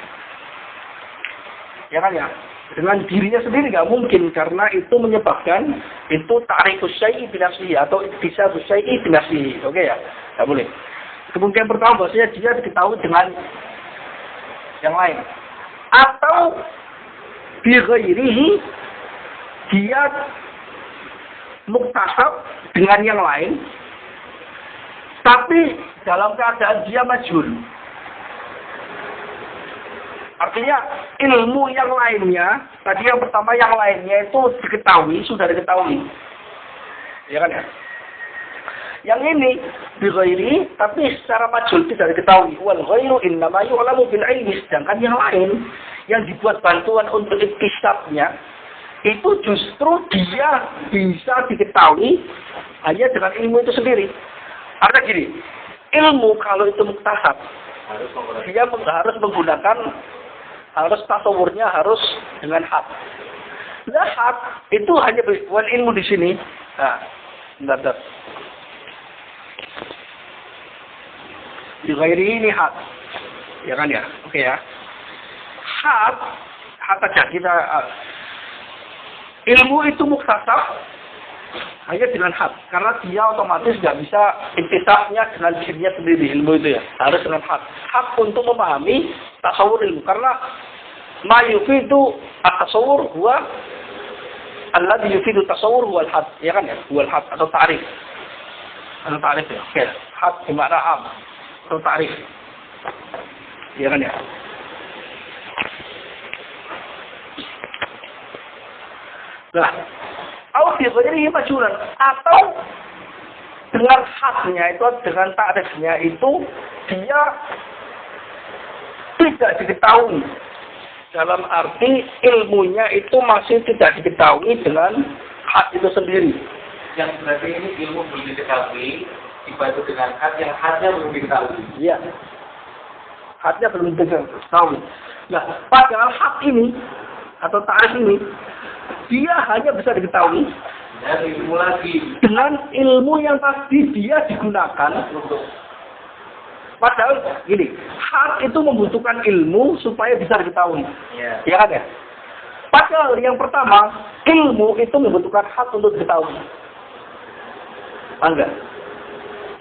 Ya kan ya? Dengan dirinya sendiri nggak mungkin, karena itu menyebabkan itu ta'rifus syai'i bi nafsihi atau iktisabus syai'i bi nafsihi. Oke ya? Nggak boleh. Kemungkinan pertama bahwasanya dia diketahui dengan yang lain. Atau bi ghairihi, dia muktasab dengan yang lain, tapi dalam keadaan dia majhul. Artinya ilmu yang lainnya, tadi yang pertama yang lainnya itu diketahui, sudah diketahui. Ya kan ya? Yang ini bi ghairi, tapi secara majhul tidak diketahui. Wal ghairu innama yu'lamu bil ilmi, sedangkan yang lain yang dibuat bantuan untuk iktisabnya itu justru dia bisa diketahui hanya dengan ilmu itu sendiri. Artinya gini, ilmu kalau itu muktasab, dia harus menggunakan, harus tasawurnya harus dengan had. Nah, had itu hanya wal ilmu di sini. Nah, bentar. Di ghairi ini had. Ya kan ya? Oke ya. Had aja kita ilmu itu muktasab hanya dengan had, karena dia otomatis nggak bisa intisabnya dengan dirinya sendiri, ilmu itu ya harus dengan had untuk memahami tasawur ilmu, karena ma yufidu at-tasawur huwa alladhi yufidu tasawur huwa al-had, ya kan ya, huwa al-had atau ta'rif ya, oke, had bermakna am atau ta'rif, ya kan ya. Nah, atau di ghairihi majhulan, atau dengan hadnya itu, dengan ta'rifnya itu dia tidak diketahui, dalam arti ilmunya itu masih tidak diketahui dengan had itu sendiri. Yang berarti ini ilmu belum diketahui dibantu dengan had yang hadnya belum diketahui. Iya, hadnya belum diketahui. Nah, padahal had ini atau ta'rif ini dia hanya bisa diketahui dari ilmu lagi dengan ilmu yang tadi dia digunakan. Padahal gini, had itu membutuhkan ilmu supaya bisa diketahui. Ya kan ya? Padahal yang pertama, ilmu itu membutuhkan had untuk diketahui. Enggak.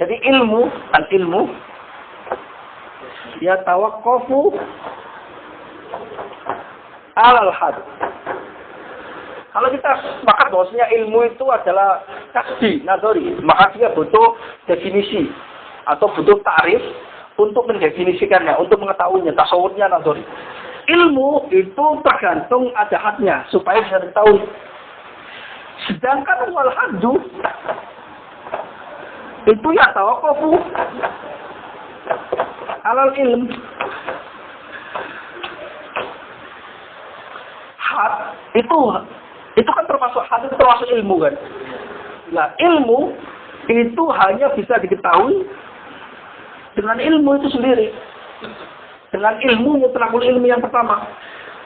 Jadi ilmu, al-ilmu ya tawaqqafu alal had. Kalau kita sepakat bahwasanya ilmu itu adalah kasbi, nadori, maka dia butuh definisi atau butuh tarif untuk mendefinisikannya, untuk mengetahuinya, tasawurnya nadori. Ilmu itu tergantung ada hadnya supaya bisa diketahui. Sedangkan wal haddu itu ya tawaqqafu alal ilm. Had itu kan termasuk had, itu termasuk ilmu kan. Nah, ilmu itu hanya bisa diketahui dengan ilmu itu sendiri. Dengan ilmu mutlakul ilmi yang pertama.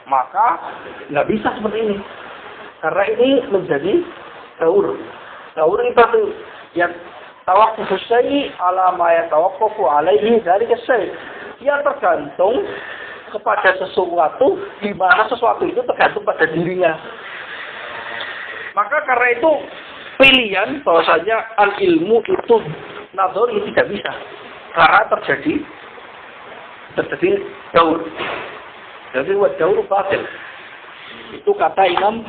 Maka nggak bisa seperti ini. Karena ini menjadi taur. Taur itu yang tawaqquf syai' ala ma yatawaqqafu alaihi dzalika syai'. Dia tergantung kepada sesuatu di mana sesuatu itu tergantung pada dirinya. Maka karena itu pilihan bahwasanya al ilmu itu nadhari tidak bisa. Karena terjadi daur. Jadi daur batil. Itu kata Imam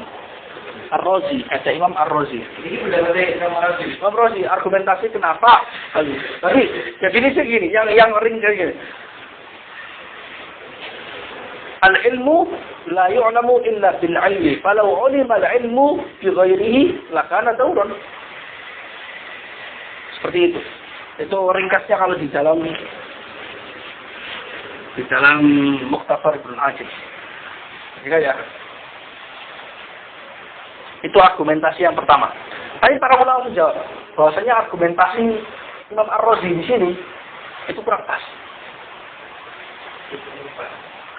Ar-Razi, Imam Ar-Razi. Ini udah ada Imam Ar-Razi. Imam Ar-Razi argumentasi kenapa? Tapi definisi gini, yang ring kayak gini. Al-ilmu la yu'lamu illa bil 'ilmi. Falau 'ulima al-ilmu bi ghairihi lakana dauran. Seperti itu. Itu ringkasnya kalau di dalam Mukhtasar Ibnu Ajib. Ya. Itu argumentasi yang pertama. Tapi para ulama menjawab bahwasanya argumentasi Imam Ar-Razi di sini itu kurang pas.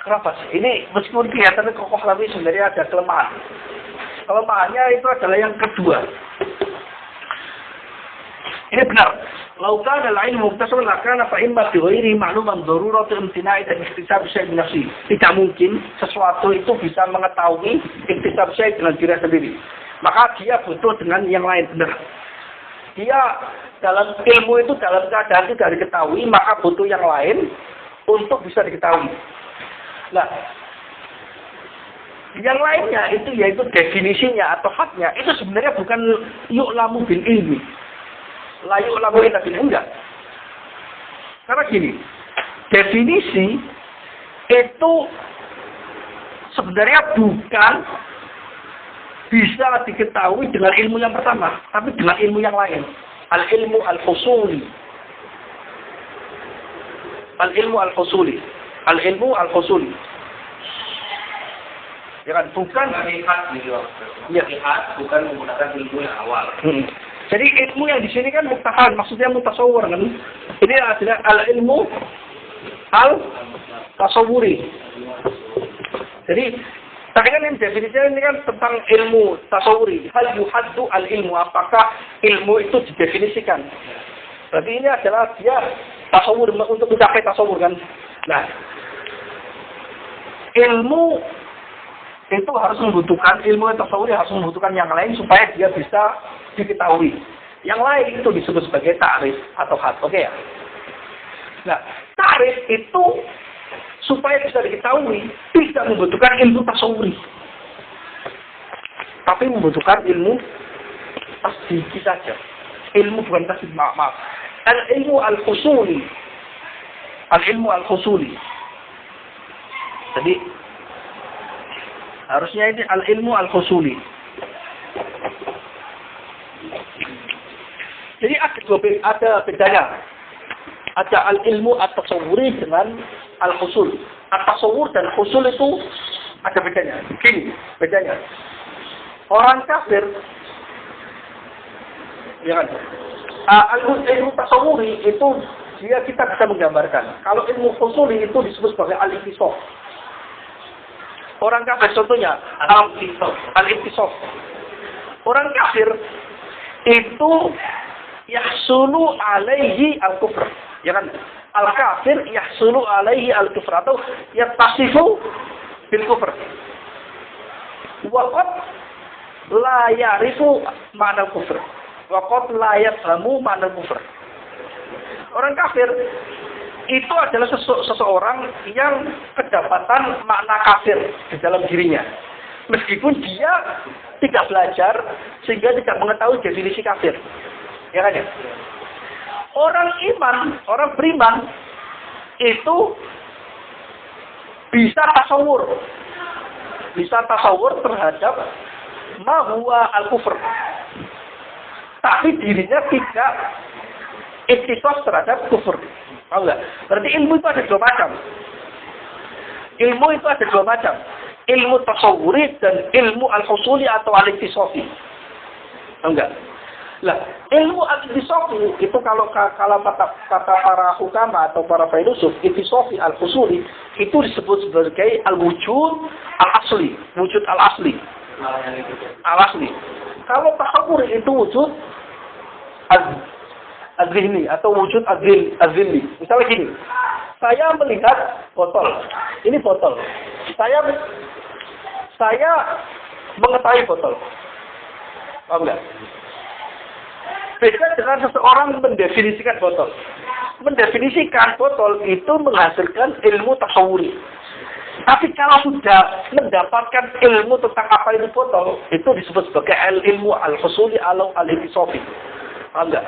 Kenapa sih? Ini meskipun kelihatannya kokoh tapi sebenarnya ada kelemahan. Kelemahannya itu adalah yang kedua. Ini benar. Laukan al-ilmu muktasabun lakana fa imma bi ghairi ma'luman daruratu imtina'i dan iktisab syai' bi nafsi. Tidak mungkin sesuatu itu bisa mengetahui iktisab syai' dengan diri sendiri. Maka dia butuh dengan yang lain, benar. Dia dalam ilmu itu dalam keadaan tidak diketahui, maka butuh yang lain untuk bisa diketahui. Nah, yang lainnya itu yaitu definisinya atau hadnya itu sebenarnya bukan yu'lamu bil ilmi. La yu'lamu illa bil enggak. Karena gini, definisi itu sebenarnya bukan bisa diketahui dengan ilmu yang pertama, tapi dengan ilmu yang lain. Al-ilmu al-husuli. Al-ilmu al-husuli. Al-ilmu al-husuli. Ya kan, bukan lihat gitu. Ya. Lihat bukan menggunakan ilmu yang awal. Jadi ilmu yang di sini kan muktahal, maksudnya mutasawwur kan. Ini adalah al-ilmu al-tasawwuri. Jadi tadi kan ini definisinya ini kan tentang ilmu tasawwuri. Hal yuhaddu al-ilmu, apakah ilmu itu didefinisikan? Berarti ini adalah dia tasawwur untuk mencapai tasawwur kan. Nah, ilmu itu harus membutuhkan ilmu tasawwur harus membutuhkan yang lain supaya dia bisa diketahui. Yang lain itu disebut sebagai ta'rif atau had. Oke ya? Nah, ta'rif itu supaya bisa diketahui tidak membutuhkan ilmu tasawwuri. Tapi membutuhkan ilmu tasdiki saja. Ilmu bukan tasdik, maaf. Al-ilmu al-husuli. Al-ilmu al-husuli. Jadi harusnya ini al-ilmu al-husuli. Jadi ada bedanya. Ada al-ilmu at-tasawwuri dengan al-husul. At-tasawwur dan husul itu ada bedanya. Gini bedanya. Orang kafir, ya kan? Ilmu tasawwuri itu kita bisa menggambarkan. Kalau ilmu husuli itu disebut sebagai al-ittisaf. Orang kafir contohnya al-ittisaf. Orang kafir itu yahsulu alaihi al-kufr. Ya kan? Al-kafir yahsulu alaihi al-kufr atau yattasifu bil kufr. Wa qad la ya'rifu ma'na al-kufr. Wa qad la yafhamu ma'na al-kufr. Orang kafir itu adalah seseorang yang kedapatan makna kafir di dalam dirinya. Meskipun dia tidak belajar sehingga tidak mengetahui definisi kafir. Ya kan ya? Orang iman, orang beriman itu bisa tasawur. Bisa tasawur terhadap ma huwa al-kufr. Tapi dirinya tidak iktisas terhadap kufur. Tahu nggak? Berarti ilmu itu ada dua macam. Ilmu itu ada dua macam. Ilmu tasawuri dan ilmu al-husuli atau al-iktisafi. Tahu nggak? Lah, ilmu al-iktisafi itu kalau kata para hukama atau para filosof, iktisafi al-husuli itu disebut sebagai al-wujud al-asli, wujud al-asli. Al-asli. Kalau tasawur itu wujud az-zihni atau wujud az-zilli. Misalnya gini, saya melihat botol. Ini botol. Saya mengetahui botol. Paham nggak? Beda dengan seseorang mendefinisikan botol. Mendefinisikan botol itu menghasilkan ilmu tasawuri. Tapi kalau sudah mendapatkan ilmu tentang apa itu botol, itu disebut sebagai ilmu al-husuli atau al-iktisafi. Paham nggak?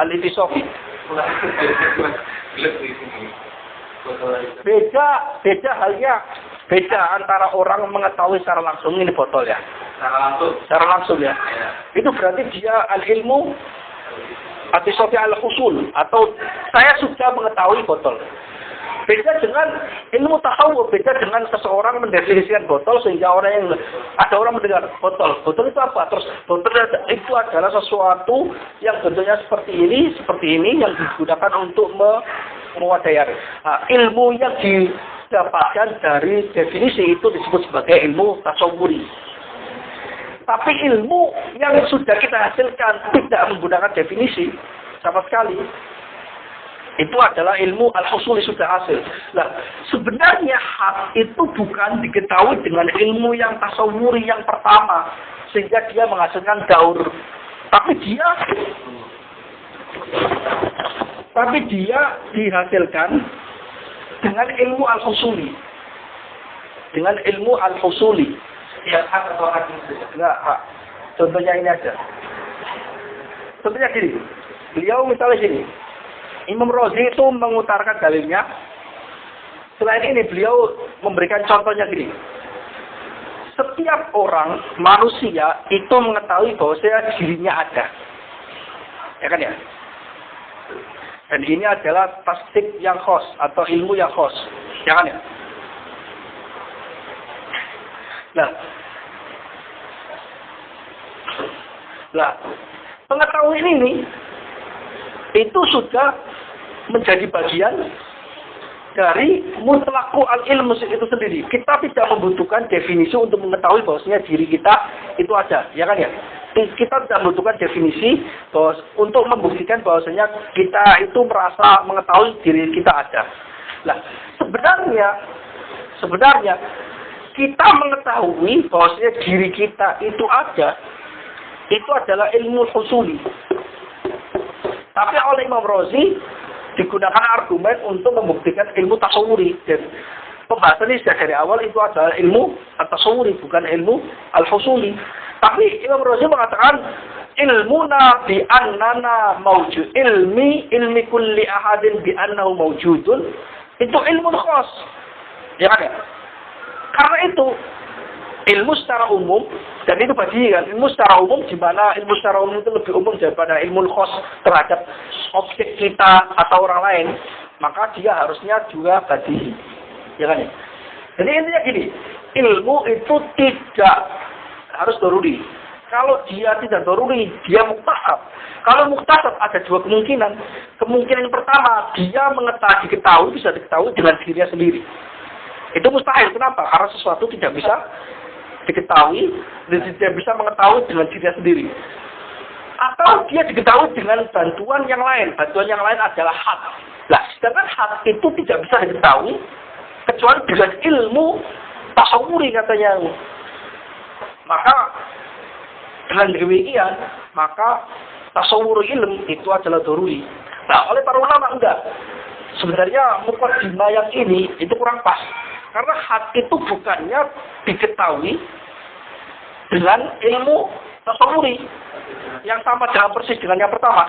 Al-iktisafi. Beda halnya. Beda antara orang mengetahui secara langsung ini botol ya. Secara langsung ya. Itu berarti dia al-ilmu al-iktisafi al-husul. Atau saya sudah mengetahui botol. Beda dengan ilmu tasawuf, beda dengan seseorang mendefinisikan botol sehingga ada orang mendengar botol. Botol itu apa? Terus botol itu adalah sesuatu yang bentuknya seperti ini yang digunakan untuk mewadai air. Nah, ilmu yang didapatkan dari definisi itu disebut sebagai ilmu tasawuri. Tapi ilmu yang sudah kita hasilkan tidak menggunakan definisi sama sekali. Itu adalah ilmu al-husuli sudah hasil. Nah, sebenarnya hak itu bukan diketahui dengan ilmu yang tasawuri yang pertama. Sehingga dia menghasilkan daur. Tapi dia dihasilkan dengan ilmu al-husuli. Dengan ilmu al-husuli. Ya, hak atau hak itu? Enggak, hak. Contohnya ini aja. Contohnya gini. Beliau misalnya gini. Imam Razi itu mengutarakan dalilnya. Selain ini beliau memberikan contohnya gini. Setiap orang manusia itu mengetahui bahwa dirinya ada. Ya kan ya? Dan ini adalah tasdik yang khos atau ilmu yang khos. Ya kan ya? Nah, pengetahuan ini itu sudah menjadi bagian dari mutlaku al-ilmu itu sendiri. Kita tidak membutuhkan definisi untuk mengetahui bahwasanya diri kita itu ada, ya kan ya? Kita tidak membutuhkan definisi bahwa untuk membuktikan bahwasanya kita itu merasa mengetahui diri kita ada. Nah, sebenarnya kita mengetahui bahwasanya diri kita itu ada, itu adalah ilmu husuli. Tapi oleh Imam Razi digunakan argumen untuk membuktikan ilmu tasawuri. Dan pembahasan ini sejak dari awal itu adalah ilmu tasawuri, bukan ilmu al-husuli. Tapi Imam Razi mengatakan ilmuna bi annana mawjud, ilmi kulli ahadin bi annahu mawjudun, itu ilmu khas. Ya kan ya? Karena itu ilmu secara umum, dan itu bagi kan, ilmu secara umum, di mana ilmu secara umum itu lebih umum daripada ilmu khas terhadap objek kita atau orang lain, maka dia harusnya juga badi. Ya kan ya? Jadi intinya gini, ilmu itu tidak harus daruri. Kalau dia tidak daruri, dia muktasab. Kalau muktasab ada dua kemungkinan. Kemungkinan yang pertama, dia bisa diketahui dengan dirinya sendiri. Itu mustahil. Kenapa? Karena sesuatu tidak bisa diketahui, dan tidak bisa mengetahui dengan dirinya sendiri. Atau dia diketahui dengan bantuan yang lain. Bantuan yang lain adalah hak. Nah, sedangkan hak itu tidak bisa diketahui kecuali dengan ilmu tasawuri katanya. Maka dengan demikian, maka tasawur ilmu itu adalah daruri. Nah, oleh para ulama enggak. Sebenarnya mukadimah yang ini itu kurang pas. Karena hak itu bukannya diketahui dengan ilmu tasawuri yang sama dengan persis dengan yang pertama.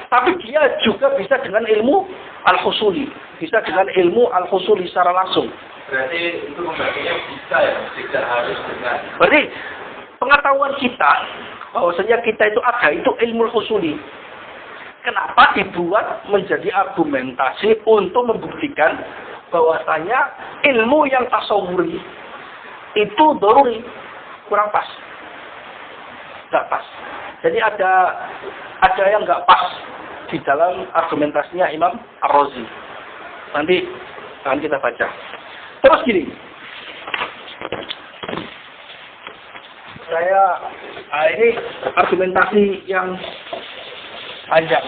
Tapi dia juga bisa dengan ilmu al-husuli. Bisa dengan ilmu al-husuli secara langsung. Berarti itu membaginya bisa ya, tidak harus dengan. Berarti pengetahuan kita, bahwasanya kita itu ada, itu ilmu husuli. Kenapa dibuat menjadi argumentasi untuk membuktikan bahwasanya ilmu yang tasawuri itu doruri, kurang pas. Nggak pas. Jadi ada yang nggak pas di dalam argumentasinya Imam Ar-Razi. Nanti akan kita baca. Terus gini. Ini argumentasi yang panjang.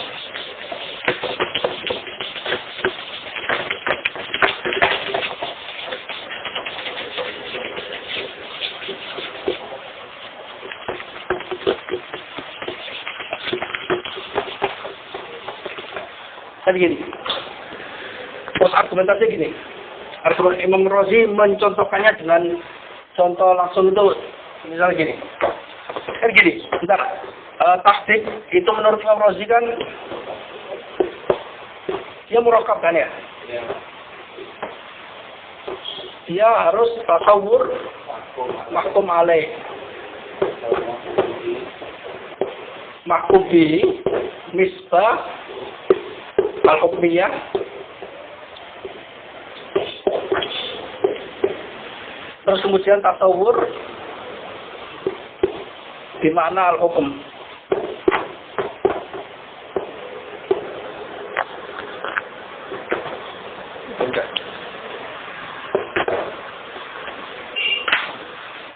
Kan gini. Terus argumentasinya gini. Argumen Imam Razi mencontohkannya dengan contoh langsung itu misalnya gini. Kan gini, bentar. Tasdik itu menurut Imam Razi kan dia murakab kan ya? Dia harus tasawur mahkum alaih. Mahkum bihi misbah al-hukmiyah. Terus kemudian tasawur di makna al-hukum.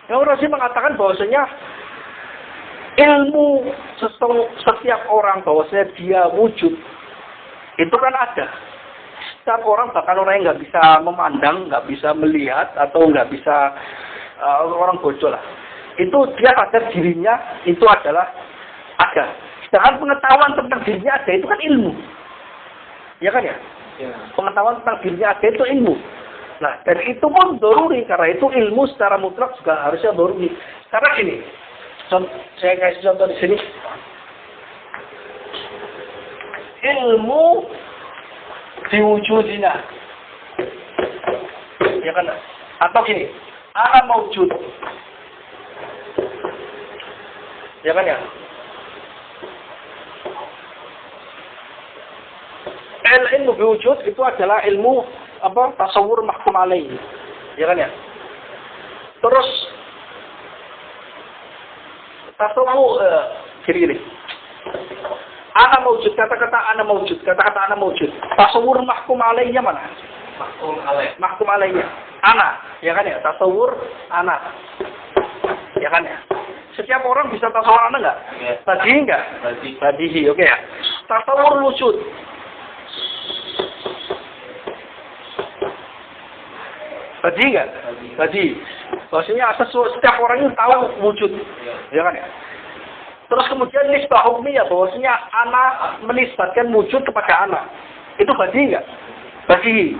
Yang Razi mengatakan bahwasanya ilmu setiap orang bahwasanya dia wujud itu kan ada. Setiap orang, bahkan orang yang nggak bisa memandang, nggak bisa melihat, atau nggak bisa orang bodoh lah. Itu dia sadar dirinya itu adalah ada. Sedangkan pengetahuan tentang dirinya ada itu kan ilmu. Ya kan ya? Pengetahuan tentang dirinya ada itu ilmu. Nah, dan itu pun doruri. Karena itu ilmu secara mutlak juga harusnya doruri. Karena gini, saya kasih contoh di sini. Ilmu diwujudina. Ya kan? Atau gini, ana maujud. Ya kan ya? Ilmu biwujud itu adalah ilmu tasawur mahkum alaih. Ya kan ya? Terus tasawur gini. Ana maujud, kata-kata ana maujud. Tasawur mahkum alaihnya mana? Mahkum alaih. Mahkum alaihnya. Ana, ya kan ya? Tasawur ana. Ya kan ya? Setiap orang bisa tasawur ana enggak? Ya. Badihi enggak? Badihi, oke ya. Tasawur wujud. Badihi enggak? Badihi. Maksudnya setiap orang itu tahu wujud. Ya kan ya? Terus kemudian nisbah hukmiyah, bahwasanya anak menisbatkan wujud kepada anak. Itu badihi enggak? Badihi.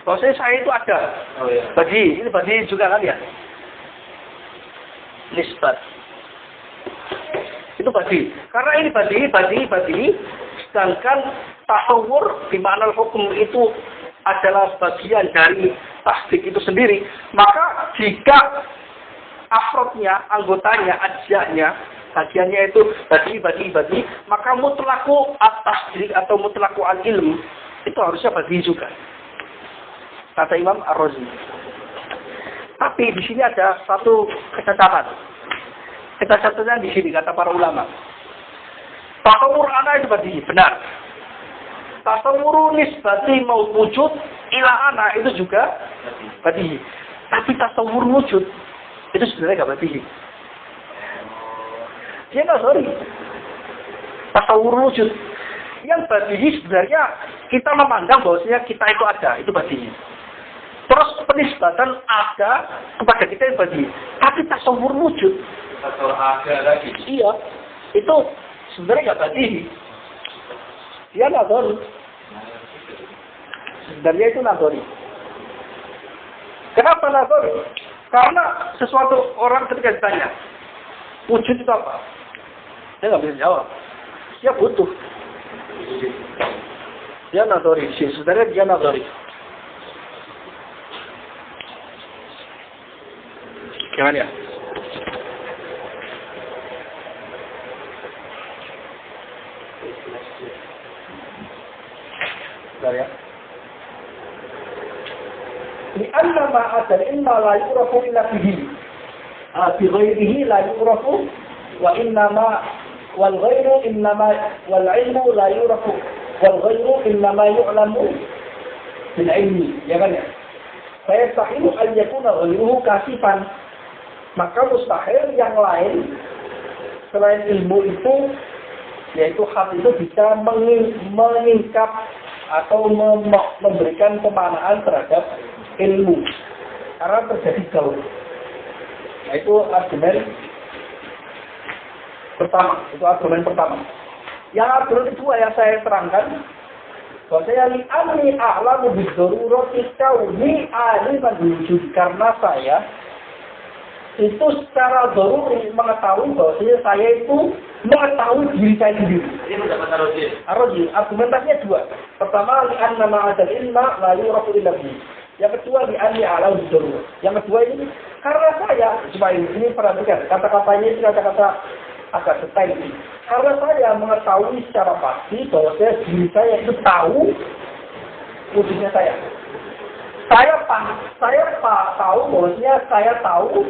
Bahwasanya saya itu ada. Oh, ya. Badihi. Ini badihi juga kan ya? Nisbat. Itu badihi. Karena ini badihi. Sedangkan tasawur di mana hukum itu adalah bagian dari tasdik itu sendiri. Maka jika afrodnya, anggotanya, ajzanya, bagiannya itu badi, maka mutlaku at-tasdik atau mutlaku al-ilm itu harusnya badi juga. Kata Imam Ar-Razi. Tapi di sini ada satu kecacatan. Kecacatannya di sini kata para ulama. Tasawur ana itu badi, benar. Tasawur nisbati mau wujud ila ana itu juga badi. Tapi tasawur wujud itu sebenarnya nggak badi. Dia nggak sorry. Tasawur wujud. Yang badi sebenarnya kita memandang bahwasanya kita itu ada, itu badi. Terus penisbatan ada kepada kita yang badi. Tapi tasawur wujud. Tasawur ada lagi. Iya. Itu sebenarnya nggak badi. Dia nggak sorry. Sebenarnya itu nggak sorry. Kenapa nggak sorry? Karena sesuatu orang ketika ditanya, wujud itu apa? Dia nggak bisa jawab. Dia butuh. Dia nadori. Sebenarnya dia nadori. Gimana ya? Bentar ya. Lianna ma'adal ilma la yurafu illa bihi. Bighairihi la yurafu wa innama wal ghairu innama wal ilmu la yurafu wal ghairu innama yu'lamu bil ilmi. Ya kan ya? Saya sahilu an yakuna ghairuhu kasifan. Maka mustahil yang lain selain ilmu itu, yaitu hal itu bisa mengingkap atau memberikan pemanaan terhadap ilmu karena terjadi gaul. Nah, itu argumen pertama. Yang argumen kedua yang saya terangkan, bahwa saya li'ani a'lamu bid-darurati kauni aliman wujud, karena saya itu secara daruri mengetahui bahwa saya itu mengetahui diri saya sendiri. Ini mendapat Arroji, argumentasinya dua. Pertama, li'anna ma'adal ilma la yurafu illa bihi. Yang kedua, li'anni a'lamu bid-darurah. Yang kedua ini, karena saya, coba ini perhatikan, kata-katanya ini kata-kata agak detail. Karena saya mengetahui secara pasti bahwa diri saya itu tahu wujudnya saya. Saya tahu bahwasanya saya tahu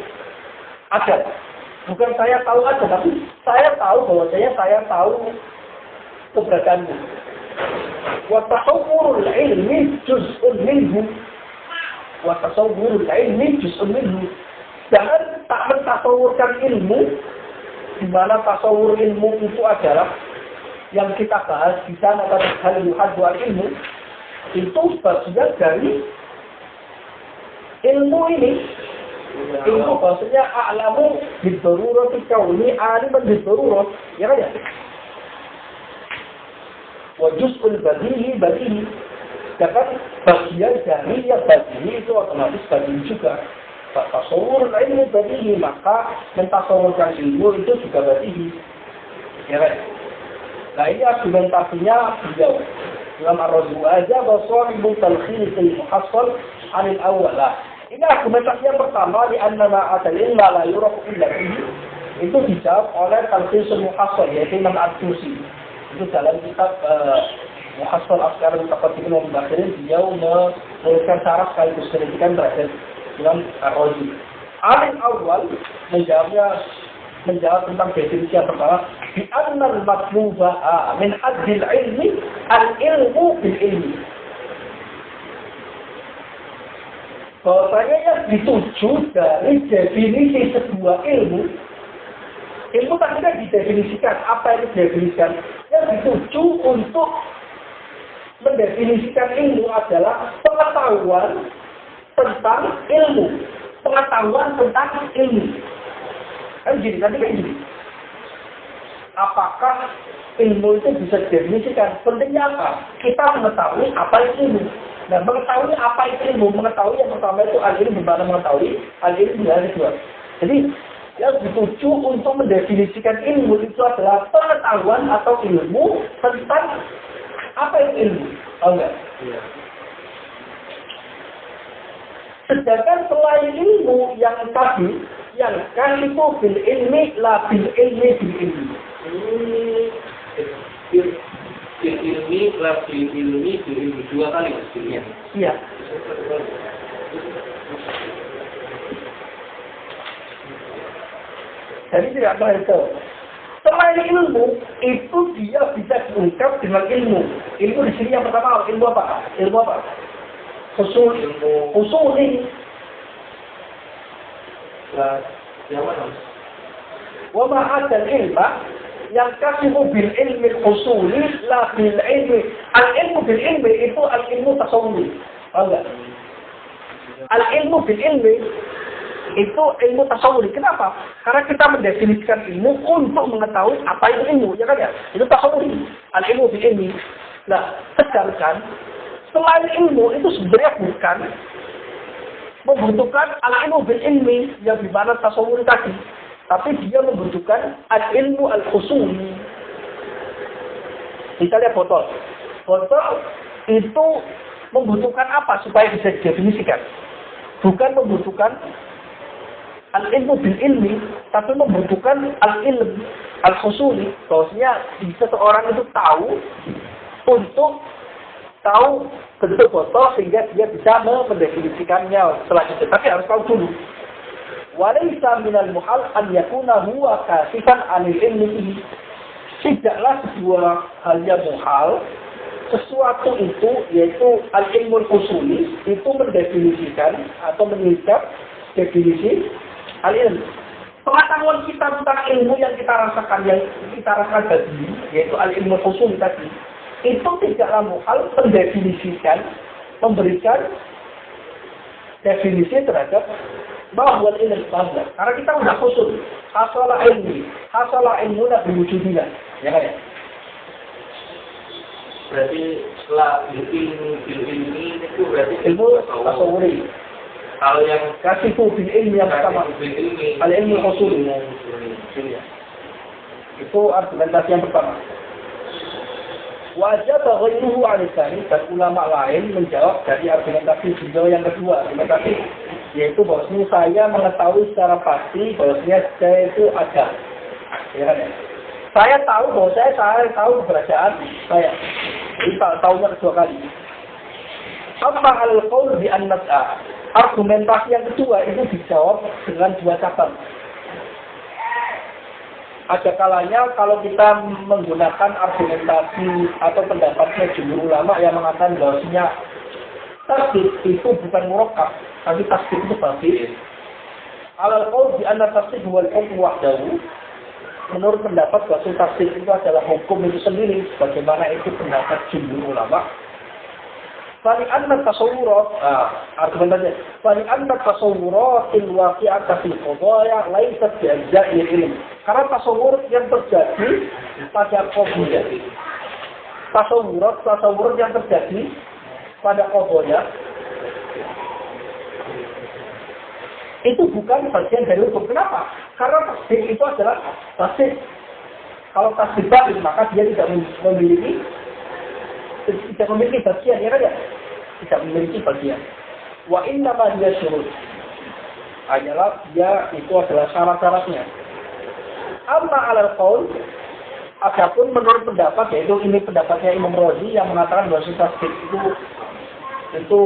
ada. Bukan saya tahu ada, tapi saya tahu bahwasanya saya tahu keberadaanmu. Wa tasawwurul ilmi juz'un minhu. Wa tasawwurul ilmi juz'un minhu. Jangan tak mentasawurkan ilmu, di mana tasawur ilmu itu adalah yang kita bahas di sana pada hal yuhaddu ilmu, itu bagian dari ilmu ini. Ilmu bahasanya a'lamu bid-darurah kauni aliman bid-darurah. Ya kan ya? Wa juz'ul badihi. Sedangkan bagian dari yang badihi itu otomatis badihi juga. Tasawur ilmu badihi, maka mentasawurkan ilmu itu juga badihi. Ya kan? Nah, ini argumentasinya beliau. Dalam Ar-Razu aja bahwa ibu talkhis al-muhassal anil awwalah. Ini argumentasi yang pertama, di anna ma'adal ilma la yurafu illa bihi. Itu dijawab oleh talkhis al-muhassal, yaitu Imam Al-Tusi. Itu dalam kitab Muhassal Afkar al-Mutaqaddimin wa Mutaakhirin, beliau menuliskan syarah sekaligus kritikan terhadap Imam Ar-Razi. Alin awal menjawab tentang definisi yang pertama, di anna al-matluba min haddil ilmi al-ilmu bil ilmi. Bahwasanya yang dituju dari definisi sebuah ilmu tak tidak didefinisikan. Apa yang didefinisikan? Yang dituju untuk mendefinisikan ilmu adalah pengetahuan tentang ilmu. Pengetahuan tentang ilmu. Kan gini, nanti kayak gini. Apakah ilmu itu bisa didefinisikan? Pentingnya apa? Kita mengetahui apa itu ilmu. Nah, mengetahui apa itu ilmu, mengetahui yang pertama itu al-ilmu, bagaimana mengetahui al-ilmu yang kedua. Jadi, yang dituju untuk mendefinisikan ilmu itu adalah pengetahuan atau ilmu tentang apa itu ilmu. Tahu nggak? Iya. Sedangkan selain ilmu yang tadi, yang kan itu bil ilmi, la bil ilmi bil ilmi. Bil ilmi, la bil ilmi bil ilmi. Dua kali maksudnya. Iya. Jadi tidak ada itu. Selain ilmu, itu dia bisa diungkap dengan ilmu. Ilmu di sini yang pertama, ilmu apa? Ilmu apa? Usul ini. Yang mana? Wa ma'adal ilma yang kasimu bil ilmi usuli la bil ilmi. Al-ilmu bil ilmi itu al-ilmu tasawuri. Enggak? Al-ilmu bil ilmi itu ilmu tasawuri. Kenapa? Karena kita mendefinisikan ilmu untuk mengetahui apa itu ilmu, ya kan ya? Itu tasawuri. Al-ilmu bil ilmi. Nah, sedangkan selain ilmu itu sebenarnya bukan membutuhkan al-ilmu bil ilmi yang dimana tasawur tadi. Tapi dia membutuhkan al-ilmu al-khusuli. Misalnya botol. Botol itu membutuhkan apa supaya bisa didefinisikan? Bukan membutuhkan al-ilmu bil ilmi, tapi membutuhkan al-ilm al-khusuli. Bahwasanya seseorang itu tahu untuk tahu bentuk botol sehingga dia bisa mendefinisikannya selanjutnya. Tapi harus tahu dulu. Walaysa minal muhal an yakuna huwa kasifan anil ilmi. Tidaklah sebuah hal yang muhal sesuatu itu yaitu al-ilmul usuli itu mendefinisikan atau mengikat definisi al-ilm. Pengetahuan kita tentang ilmu yang kita rasakan tadi yaitu al-ilmul usuli tadi itu tidaklah muhal mendefinisikan, memberikan definisi terhadap bahwa ilmu bahwa karena kita sudah khusus hasalah ilmu nabi wujudina, ya kan ya? Berarti setelah ilmi itu berarti ilmu tasawuri. Kalau yang kasifu bil ilmi yang pertama, al ilmu khusus. Itu argumentasi yang pertama. Wajib ghairuhu al-tsani, dan ulama lain menjawab dari argumentasi beliau yang kedua, argumentasi yaitu bahwasanya saya mengetahui secara pasti bahwasanya saya itu ada. Ya kan ya? Saya tahu bahwa saya tahu keberadaan saya. Kita tahunya kedua kali. Amma al-qaul bi an-nas'a. Argumentasi yang kedua itu dijawab dengan dua cabang. Ada kalanya kalau kita menggunakan argumentasi atau pendapatnya jumhur ulama yang mengatakan bahwasanya tasdid itu bukan murakkab, tapi tasdid itu batin. Alal qaul bi anna tasdid wal hukm wahdahu. Menurut pendapat bahwa tasdid itu adalah hukum itu sendiri, bagaimana itu pendapat jumhur ulama. Fali anna tasawurat, argumentasinya, fali anna tasawuratil waqi'ata fil qadaya laysat bi ajza'il ilm. Karena tasawur yang terjadi pada qadaya. Tasawur yang terjadi pada qadaya itu bukan bagian dari hukum. Kenapa? Karena tasdid itu adalah tasdid. Kalau tasdid batin, maka dia tidak memiliki bagian, ya kan ya? Tidak memiliki bagian. Wa inna ma hiya syurut. Hanyalah dia itu adalah syarat-syaratnya. Amma alal qaul, adapun menurut pendapat, yaitu ini pendapatnya Imam Razi yang mengatakan bahwa tasdid itu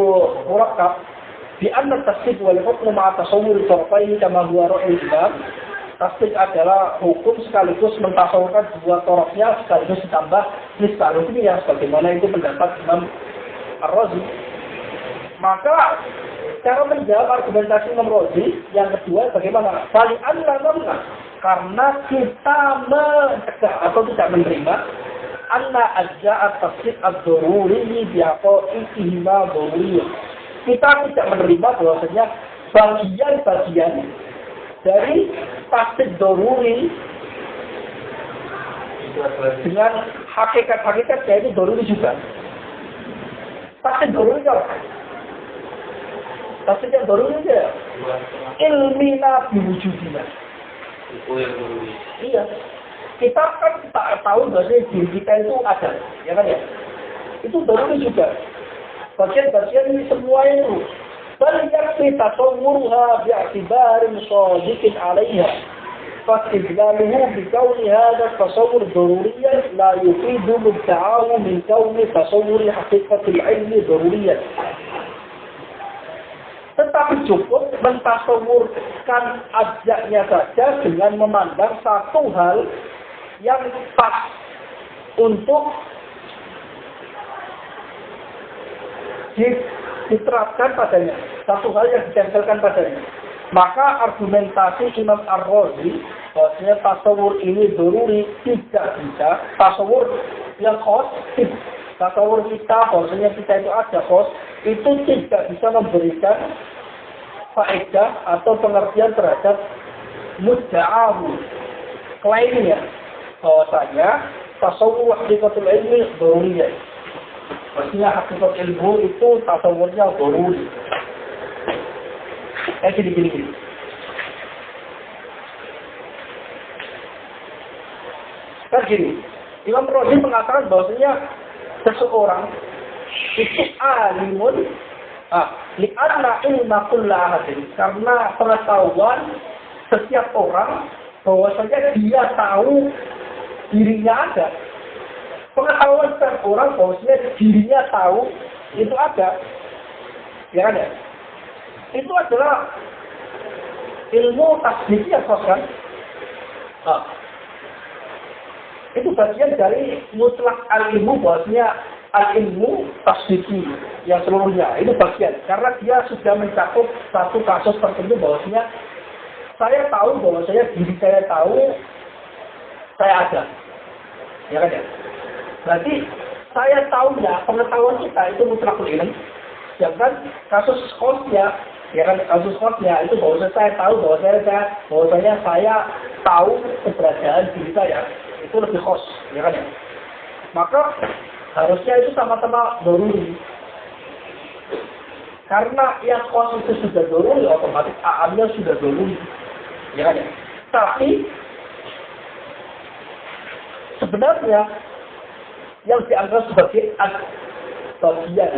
murakkab. Di anna tasdid wal hukm ma'a tasawwur tarfaini kama huwa ra'yul imam. Tasdid adalah hukum sekaligus mentasawurkan dua torofnya sekaligus ditambah nisbah hukumnya sebagaimana itu pendapat Imam Ar-Razi. Maka cara menjawab argumentasi Imam Razi yang kedua bagaimana? Fali anna karena kita mencegah atau tidak menerima anna ajza'at tasdid ad-daruri bi'aqa'iqihima daruriyah. Kita tidak menerima bahwasanya bagian-bagian dari tasdid daruri dengan hakikat-hakikat yaitu daruri juga. Tasdid daruri apa? Tasdid yang daruri ya ilmina biwujudina. Iya. Kita kan tak tahu bahwasanya diri kita itu ada, ya kan ya? Itu daruri juga. Bagian-bagian ini semua itu. Bal yakfi tasawwuruha bi'tibarin shadiqin 'alayha. Fastidlaluhu bi kauni hadha tasawwur daruriyyan la yufidu mubta'ahu min kauni tasawwuri haqiqatil 'ilmi daruriyyan. Tetapi cukup mentasawurkan ajaknya saja dengan memandang satu hal yang pas untuk diterapkan padanya, satu hal yang ditempelkan padanya. Maka argumentasi Imam Ar-Razi bahwasanya tasawur ini daruri tidak bisa, tasawur yang khos, tasawur kita bahwasanya kita itu ada khos, itu tidak bisa memberikan faedah atau pengertian terhadap mudda'ahu, klaimnya bahwasanya tasawur hakikatul ilmi daruriyah. Maksudnya hakikat ilmu itu tasawurnya daruri. Gini. Kan gini, Imam Razi mengatakan bahwasanya seseorang itu alimun li'anna ilma kulla ahadin, karena pengetahuan setiap orang bahwasanya dia tahu dirinya ada. Pengetahuan setiap orang bahwasanya dirinya tahu itu ada. Ya kan ya? Itu adalah ilmu tasdiki kan? Itu bagian dari mutlak al-ilmu, bahwasanya al-ilmu tasdiki yang seluruhnya. Itu bagian. Karena dia sudah mencakup satu kasus tertentu bahwasanya saya tahu bahwasanya diri saya tahu saya ada. Ya kan ya? Berarti saya tahunya, pengetahuan kita itu mutlakul ilm. Sedangkan kasus khosnya, ya kan, kasus khosnya itu bahwasanya saya tahu bahwasanya saya tahu keberadaan diri saya. Itu lebih khos, ya kan ya? Maka harusnya itu sama-sama doruri. Karena yang khos itu sudah doruri, otomatis aamnya sudah doruri, ya kan ya? Tapi sebenarnya yang dianggap sebagai bagian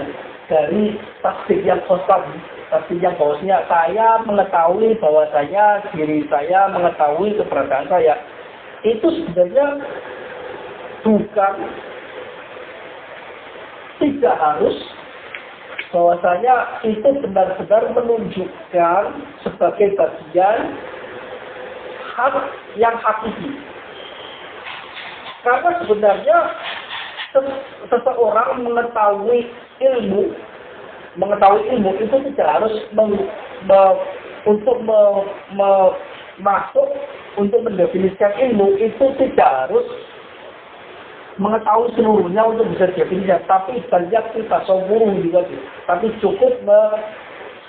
dari tasdik yang khos tadi, tasdik yang bahwasanya saya mengetahui bahwasanya diri saya mengetahui keberadaan saya, itu sebenarnya bukan, tidak harus bahwasanya itu benar-benar menunjukkan sebagai bagian hak yang hakiki. Karena sebenarnya seseorang mengetahui ilmu itu tidak harus masuk untuk mendefinisikan ilmu, itu tidak harus mengetahui seluruhnya untuk bisa definisikan, tapi banyak kita tasawwur juga, tapi cukup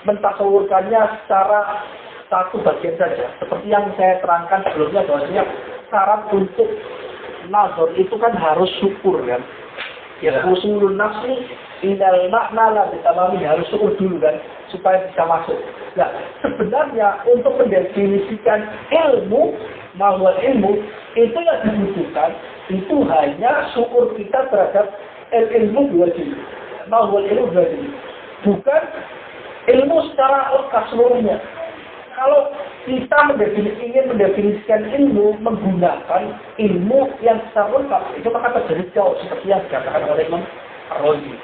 mentasawurkannya secara satu bagian saja. Seperti yang saya terangkan sebelumnya bahwasanya syarat untuk nazar itu kan harus syukur kan. Ya, usulun nafsi indal makna la ditamami, harus syukur dulu kan supaya bisa masuk. Nah, sebenarnya untuk mendefinisikan ilmu, bahwa ilmu itu yang dibutuhkan itu hanya syukur kita terhadap ilmu dua jenis. Bahwa ilmu dua jenis. Bukan ilmu secara lengkap seluruhnya. Kalau kita ingin mendefinisikan ilmu menggunakan ilmu yang secara lengkap, itu maka terjadi jauh seperti yang dikatakan oleh Imam Ar-Razi.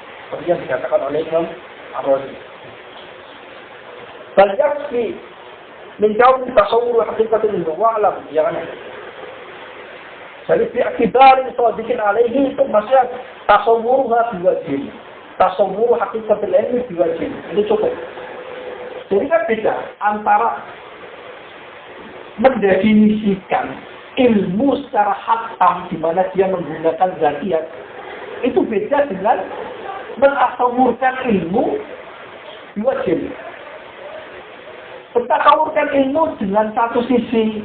Banyak sih menjauh tasawur hakikat ilmu wa'alam, ya kan? Jadi bi'akibari sadiqin alaihi itu maksudnya tasawuruha biwajib. Tasawur hakikat ilmu biwajib. Itu cukup. Jadi kan beda antara mendefinisikan ilmu secara hakam di mana dia menggunakan zatiat, itu beda dengan mentasawurkan ilmu biwajib. Mentasawurkan ilmu dengan satu sisi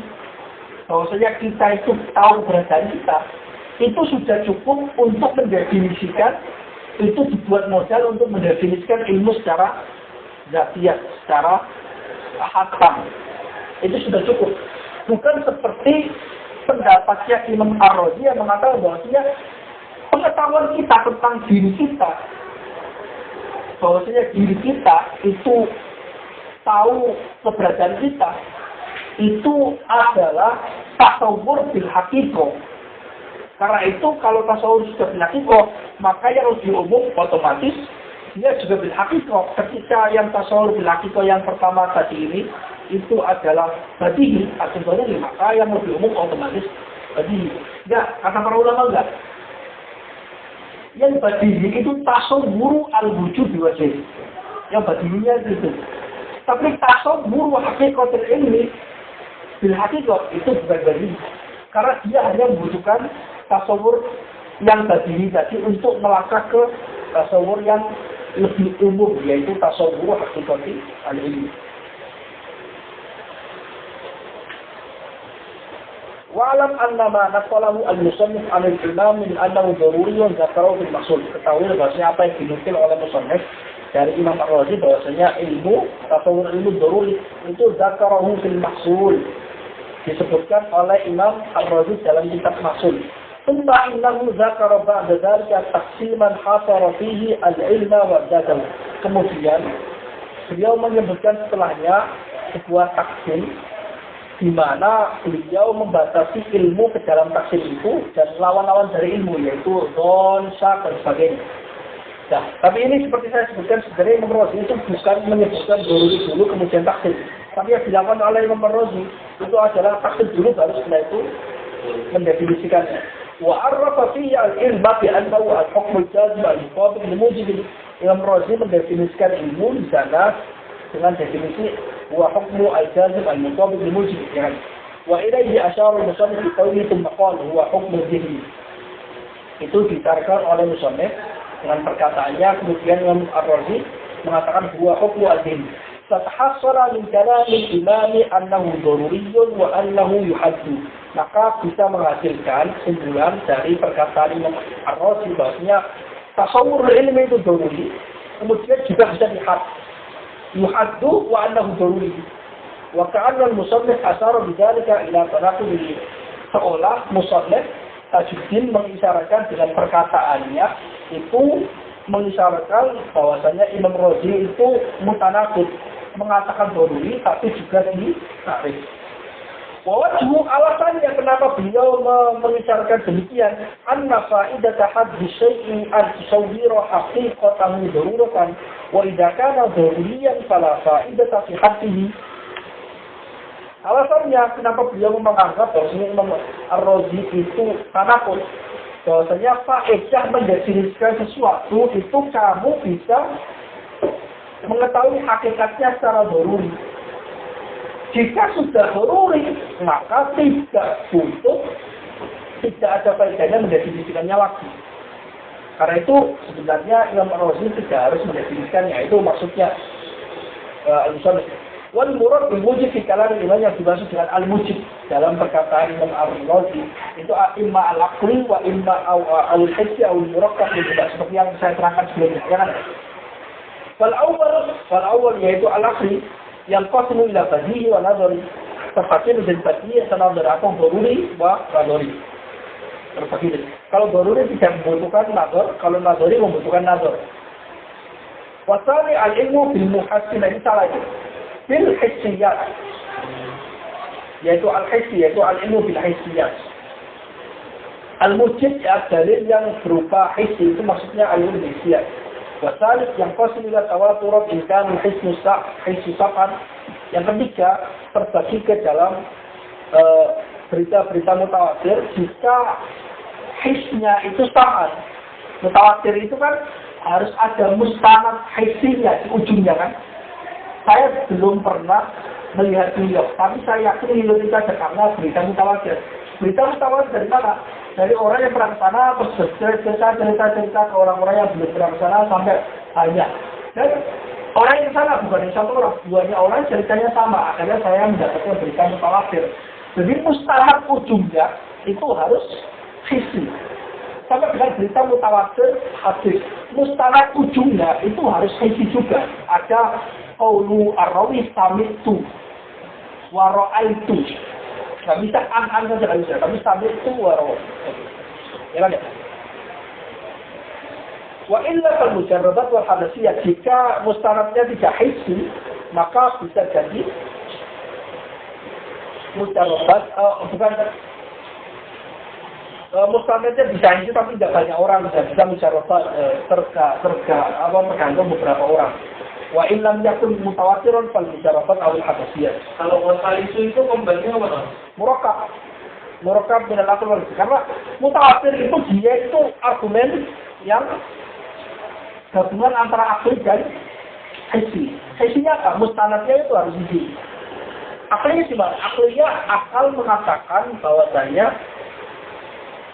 bahwasanya kita itu tahu keberadaan kita, itu sudah cukup untuk mendefinisikan, itu dibuat modal untuk mendefinisikan ilmu secara zatiat, secara hakam. Itu sudah cukup. Bukan seperti pendapatnya Imam Ar-Razi yang mengatakan bahwasanya pengetahuan kita tentang diri kita, bahwasanya diri kita itu tahu keberadaan kita, itu adalah tasawur bil hakikoh. Karena itu kalau tasawur sudah bil hakikoh, maka yang lebih umum otomatis dia juga bil hakikoh. Ketika yang tasawur bil hakikoh yang pertama tadi ini itu adalah badihi atau doruri, maka yang lebih umum otomatis badihi. Enggak, kata para ulama enggak. Yang badihi itu tasawwuru al-wujud biwajib. Yang badihinya itu. Tapi tasawwuru hakikatul ilmi bil hakikoh itu bukan badihi. Karena dia hanya membutuhkan tasawur yang badihi tadi untuk melangkah ke tasawur yang lebih umum, yaitu tasawwur hakikatul ilmi. Wa'alam annama naqalahu al-musannif 'anil imam min annahu daruriyyun dzakarahu fil maqsud. Ketahui bahwasanya apa yang dinukil oleh musannif dari Imam Ar-Razi bahwasanya tasawur ilmu daruri itu zakarahu fil mahsul, disebutkan oleh Imam Ar-Razi dalam kitab Mahsul. Tsumma innahu zakara ba'da dzalika taqsiman hasara fihi al-ilma wa dzakar. Kemudian beliau menyebutkan setelahnya sebuah taksim di mana beliau membatasi ilmu ke dalam taksim itu dan lawan-lawan dari ilmu yaitu don, syak dan sebagainya. Nah, tapi ini seperti saya sebutkan sebenarnya Imam Ar-Razi itu bukan menyebutkan daruri dulu kemudian taksim. Tapi yang dilakukan oleh Imam Ar-Razi itu adalah taksim dulu baru setelah itu mendefinisikannya. Wa arrafa fihi al-ilma bi annahu al-hukm al-jazim al-mutabik li mujib. Imam Ar-Razi mendefinisikan ilmu di sana dengan definisi wa hukmu al-jazim al-mutabik li mujib. Wa ilayhi asyara al-musannif bi qawlihi thumma qala huwa hukmu dhihni. Itu ditarkan oleh musannif dengan perkataannya, kemudian Imam Ar-Razi mengatakan huwa hukmu al-dhihni. Fatahassara min kalamil imami annahu daruriyyun wa annahu yuhaddu. Maka bisa menghasilkan kesimpulan dari perkataan Imam Ar-Razi bahwasanya tasawur ilmu itu daruri, kemudian juga bisa yuhaddu wa annahu daruri. Wa ka'anna al-musannif asara bidzalika ila tanaqudi, seolah musannif Tajuddin mengisyaratkan dengan perkataannya itu mengisyaratkan bahwasanya Imam Razi itu mutanaqid, mengatakan daruri tapi juga ditarik. Wajhu alasannya kenapa beliau mengisyaratkan demikian, anna fa'idata haddi syai'in an tusawwira haqiqatahu daruratan wa idza kana daruriyan fala fa'idata fi haddihi. Alasannya kenapa beliau menganggap bahwasanya Imam Ar-Razi itu tanaqud, bahwasanya faedah mendefinisikan sesuatu itu kamu bisa mengetahui hakikatnya secara daruri. Jika sudah daruri, maka tidak ada faedahnya mendefinisikannya lagi. Karena itu sebenarnya Imam Ar-Razi tidak harus mendefinisikannya. Itu maksudnya al-musannif. Wal murad bil mujib fi kalam Imam yang dimaksud dengan al-mujib dalam perkataan Imam Ar-Razi itu imma al-aqli wa imma al-hissi atau al-murakkab, seperti yang saya terangkan sebelumnya. Jangan. Fal awal yaitu al-aqli yang qasmu ila badihi wa nadhari, terpaksa menjadi badihi tanadhar atau daruri wa nadhari. Terpaksa. Kalau daruri tidak membutuhkan nadhar, kalau nadhari membutuhkan nadhar. Wasali al-ilmu bil muhassin, ini salah itu. Bil hissiyat, yaitu al-hissi, yaitu al-ilmu bil hissiyat. Al-mujib ya dalil yang berupa hissi, itu maksudnya al-ilmu bil hissiyat. Wasalik yang qasim ila tawaturat imkan hissu sa'an. Yang ketiga, terbagi ke dalam berita-berita mutawatir jika hisnya itu sa'an. Mutawatir itu kan harus ada mustanad hissinya di ujungnya kan. Saya belum pernah melihat New York, tapi saya yakin New York itu ada karena berita mutawatir. Berita mutawatir dari mana? Dari orang yang pernah ke sana, terus cerita ke orang-orang yang belum pernah ke sana sampai banyak. Dan orang yang ke sana bukan yang satu orang, banyak orang ceritanya sama. Akhirnya saya mendapatkan berita mutawatir. Jadi mustahab ujungnya itu harus hissi. Sampai dengan berita mutawatir hadis. Mustahab ujungnya itu harus hissi juga. Ada qaulu ar-rawi sami'tu wa ra'aitu. Nggak bisa an-an saja nggak bisa. Tapi sami'tu wa ra'aitu. Ya kan ya? Wa illa fal mujarradat wal hadatsiyah, jika mustanadnya tidak hissi, maka bisa jadi mujarradat mustanadnya bisa hissi tapi tidak banyak orang, bisa mujarradat tergantung beberapa orang. Wa in lam yakun mutawatiran fal mujarradat awil hadatsiyah. Kalau wasal itu kembalinya apa? Murakkab min al-aql wal, karena mutawatir itu dia itu argumen yang gabungan antara akli dan hissi. Hissinya apa? Mustanadnya itu harus hissi. Aklinya gimana? Aklinya akal mengatakan bahwasanya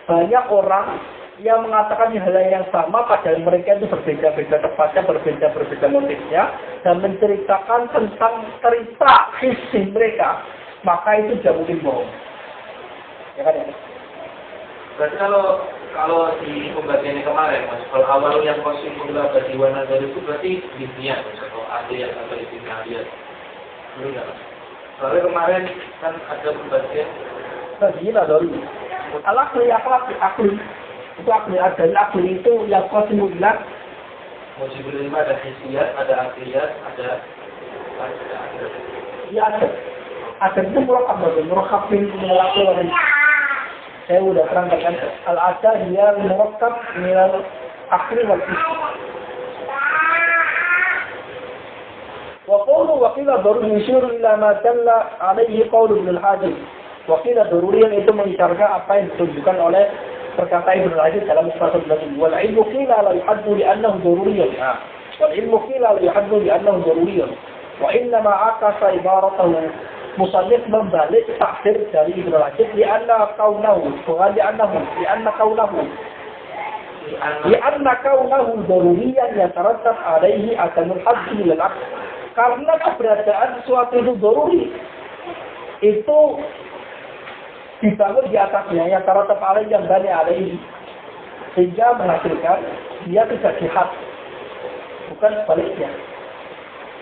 banyak orang yang mengatakan hal yang sama padahal mereka itu berbeda-beda tempatnya, berbeda motifnya, dan menceritakan tentang cerita hissi mereka, maka itu tidak mungkin bohong. Ya kan ya? Berarti kalau kalau di pembagiannya kemarin, Mas, kalau awal yang kosim pula bagi warna dari itu berarti dunia, Mas, atau aliyat atau ibn aliyat. Enggak, Mas. Soalnya kemarin kan ada pembagian Bagian dulu. Al-akli, akli. Itu akli, ada akli itu yang kosim bilang. Mujibul ilmu ada hisiyat, ada akliyat, ada Ya ada. Ada itu murakab bin al-akli. Saya udah terangkan al-ada dia murakab minal akli wal hisiyat. وقوله وقيل ضروري يشير إلى ما دل عليه قول ابن الحاجب. وقيل ضروري itu mengisyaratkan apa yang ditunjukkan oleh perkataan Ibnu Al-Hajib dalam Mustafa Al-Nabi. Wal ilmu qila la yuhaddu li annahu daruriyyun. Wal ilmu qila la yuhaddu li annahu daruriyyun. Wa inna ma akasa ibaratahu musannif membalik takdir dari Ibnu Al-Hajib li anna kaunahu bukan li anna kaunahu daruriyan yatarattab alaihi adamul haddi lil aql. Karena keberadaan sesuatu itu daruri itu dibangun di atasnya yang tarattab alaihi yang bani alaihi sehingga menghasilkan dia tidak jihad, bukan sebaliknya.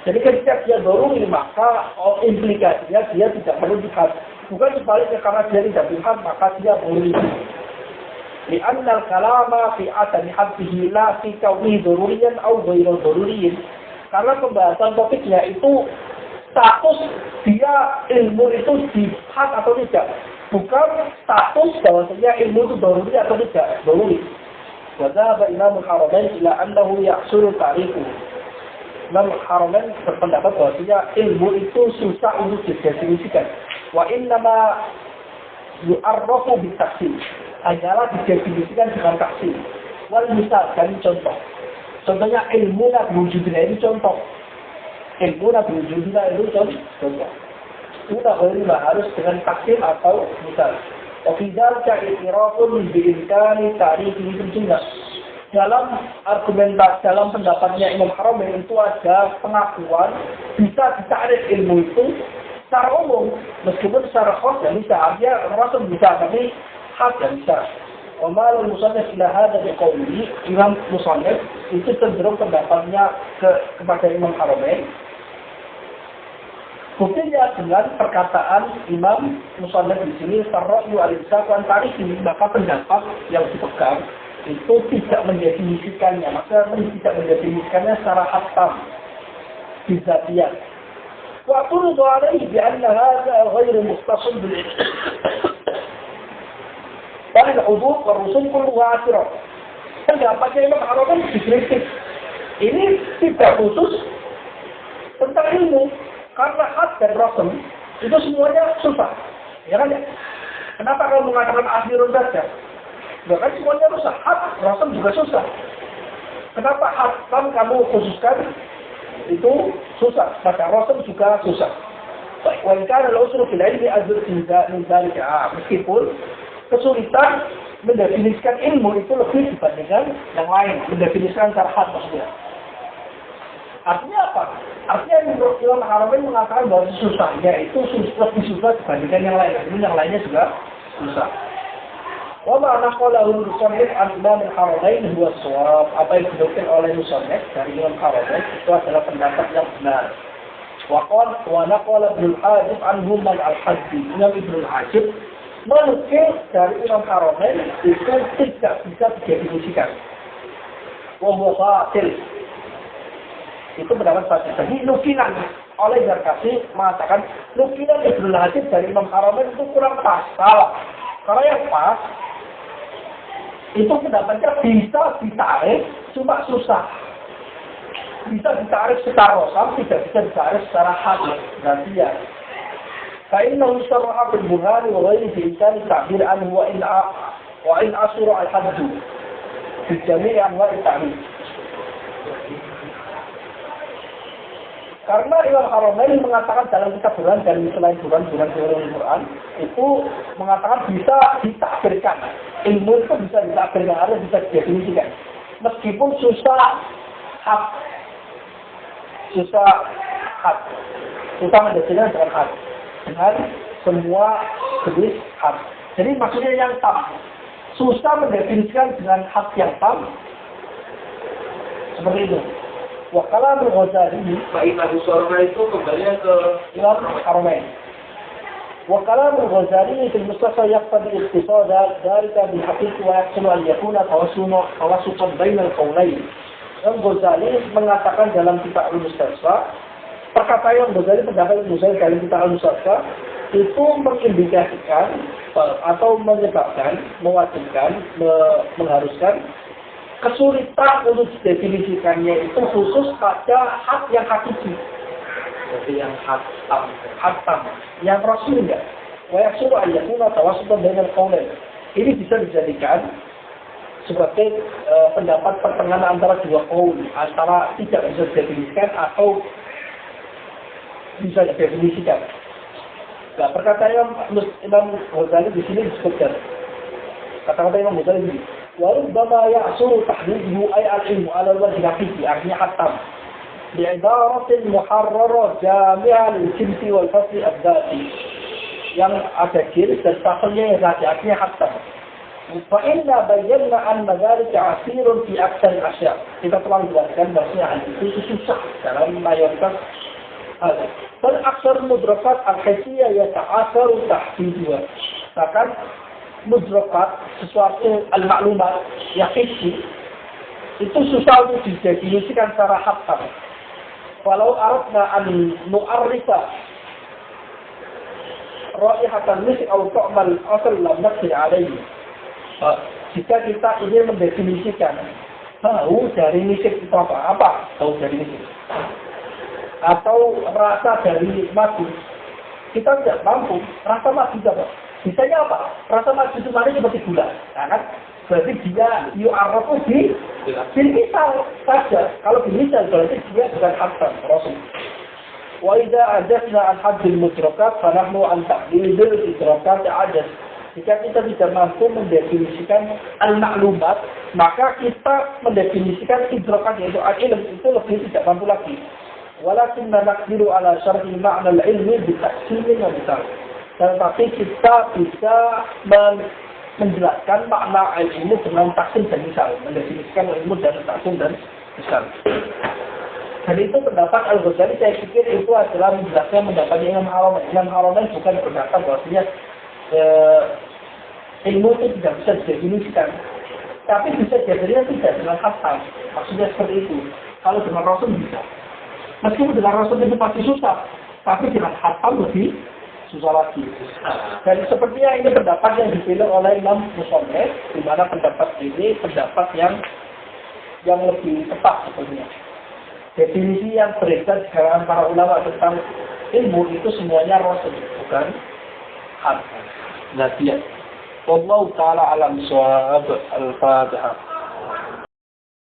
Jadi ketika dia daruri maka implikasinya dia tidak perlu jihad, bukan sebaliknya karena dia tidak jihad maka dia daruri. Li'anna al-kalama fi adami haddihi la fi kaunihi daruriyan aw ghairu daruriyin. Karena pembahasan topiknya itu status dia ilmu itu jihad atau tidak, bukan status bahwasanya ilmu itu daruri atau tidak daruri. Wa dhahaba Imam Al-Haramain ila annahu yahsulu ta'rifu. Imam Al-Haramain berpendapat bahwasanya ilmu itu susah untuk didefinisikan. Wa innama yu'arrafu bitafsir. Hanyalah didefinisikan dengan tafsir. Wal misal dan contoh. Contohnya ilmu nabi wujudnya itu contoh. Ilmu nabi wujudnya itu contoh. Sudah berlima harus dengan taksim atau misal. Ofidal ka'ikirafun bi'imkani ta'rifi itu juga. Dalam argumentasi, dalam pendapatnya Imam Haramain itu ada pengakuan bisa ditarik ilmu itu secara umum. Meskipun secara khas ya bisa. Artinya langsung bisa, tapi khas ya bisa. Wamal musannif ila hadha biqauli, Imam Musannif itu cenderung pendapatnya kepada Imam Haramain. Buktinya dengan perkataan Imam Musannif di sini sarra'yu al-insaf an tarihi, maka pendapat yang dipegang itu tidak mendefinisikannya, maka tidak mendefinisikannya secara hatam bizatiyah. Wa qulu alaihi bi anna hadha ghairu mustasil bil dari hudud warusul kulluha asyirah. Pendapatnya Imam Haramain dikritik. Ini tidak khusus tentang ilmu. Karena had dan rasul itu semuanya susah. Ya kan ya? Kenapa kalau mengatakan akhirun saja? Bahkan semuanya susah. Had, rasul juga susah. Kenapa had kan kamu khususkan itu susah. Maka rasul juga susah. Wa in kana al-usru fil ilmi azr min dzalika. Meskipun kesulitan mendefinisikan ilmu itu lebih dibandingkan yang lain. Mendefinisikan secara had maksudnya. Artinya apa? Artinya Imam Haramain mengatakan bahwa susahnya itu lebih susah dibandingkan yang lain. Ini yang lainnya juga susah. Wa ma'na qalahu musannif an Imam Haramain huwa shawab. Apa yang dinukil oleh musannif dari Imam Haramain itu adalah pendapat yang benar. Wa naqala Ibnu Al-Hajib anhu man al-Hajib. Imam Ibnu Al-Hajib menukil dari Imam Haramain itu tidak bisa didefinisikan. Wa huwa batil. Itu pendapat batil. Jadi nukilan oleh Zarkashi mengatakan nukilan Ibnu Al-Hajib dari Imam Haramain itu kurang pas, salah. Karena yang pas itu pendapatnya bisa ditarik, cuma susah. Bisa ditarik secara rosam, tidak bisa ditarik secara hadis. Berarti ya. فإنه شرح بالبرهان وغيره بإمكان التعبير عنه وإن أسرع الحد في جميع أنواع التعبير. Karena Imam Haramain mengatakan dalam kitab Burhan dan selain Burhan Quran itu mengatakan bisa ditakbirkan. Ilmu itu bisa ditakbirkan, harus bisa didefinisikan. Meskipun susah mendefinisikan dengan had. Dengan semua jenis had. Jadi maksudnya yang tam. susah mendefinisikan dengan hak yang tam. Seperti itu. Wa kalam al-Ghazali Fa'inahu sorna itu kembalinya ke Imam Haramain. Wa kalam al-Ghazali fil Mustafa yaqtadi ikhtisar dhalika bil haqiqi wa yahsulu an yakuna tawassutan bainal qawlayn. Imam Ghazali mengatakan dalam kitab Al-Mustafa, perkataan Imam Ghazali pendapat Ghazali dalam kitab Al-Mustafa itu mengindikasikan atau menyebabkan, mewajibkan, mengharuskan kesulitan untuk didefinisikannya itu khusus pada hak yang hakiki. jadi yang Hak tam. Yang rasul enggak. Wa yahsulu an yakuna tawassutan bainal qawlain. Ini bisa dijadikan sebagai pendapat pertengahan antara dua qaul, antara tidak bisa didefinisikan atau bisa didefinisikan. Nah, perkataan Imam Ghazali di sini disebutkan. Kata-kata Imam Ghazali ini, "Warubbama ya'suru tahdiduhu ay al-ilmu 'ala al-wajhi haqiqi", artinya hatam. Bi'ibaratin muharrarah jami'ah lil-jinsi wal-fasli ad-dhati. Yang ada garis dan fasalnya yang artinya hatam. Fa inna bayyana anna dhalika 'asirun fi aktsar al-asya'. Kita telah jelaskan bahwasanya itu susah dalam mayoritas hal. Dan aksar mudrakat al-haysiyah yata'asaru tahdiduha. Bahkan mudrakat sesuatu al-maklumat yang hissi itu susah untuk didefinisikan secara hatam. Walau aradna an nu'arrifa raihatan misik atau ta'mal asal lam naqdir alaihi. Jika kita ingin mendefinisikan bau dari misik itu apa? Apa bau dari misik? Atau rasa dari madu, kita tidak mampu. Rasa madu apa? Bisanya apa? Rasa madu itu manis seperti gula, nah, kan? Berarti dia yu'arrafu di misal saja. Kalau di misal berarti dia bukan hatam rasul. Wa idza ajazna an haddil mudrakat fa nahnu an ta'dilil idrakat ajaz. Jika kita tidak mampu mendefinisikan al-maklumat, maka kita mendefinisikan idrakat yaitu al-ilm itu lebih tidak mampu lagi. Walakinna naqdiru ala syarhi ma'na al-ilmi bitaqsimin wa bitark. Tetapi kita bisa menjelaskan makna ilmu dengan taksim dan misal, mendefinisikan ilmu dan taksim dan misal. Dan itu pendapat Al-Ghazali, saya pikir itu adalah menjelaskan pendapatnya Imam Haramain. Imam Haramain bukan berkata bahwasanya ilmu itu tidak bisa didefinisikan, tapi bisa jadinya tidak dengan hatam. Maksudnya seperti itu. Kalau dengan Rasul bisa. Meskipun dengan Rasul itu pasti susah, tapi dengan hatam lebih susah lagi. Dan sepertinya ini pendapat yang dipilih oleh Imam Musonef, di mana pendapat ini pendapat yang lebih tepat sebenarnya. Definisi yang beredar di kalangan para ulama tentang ilmu itu semuanya Rasul, bukan hatam. Nah, dia. Wallahu ta'ala alam shawab. Al-Fatihah.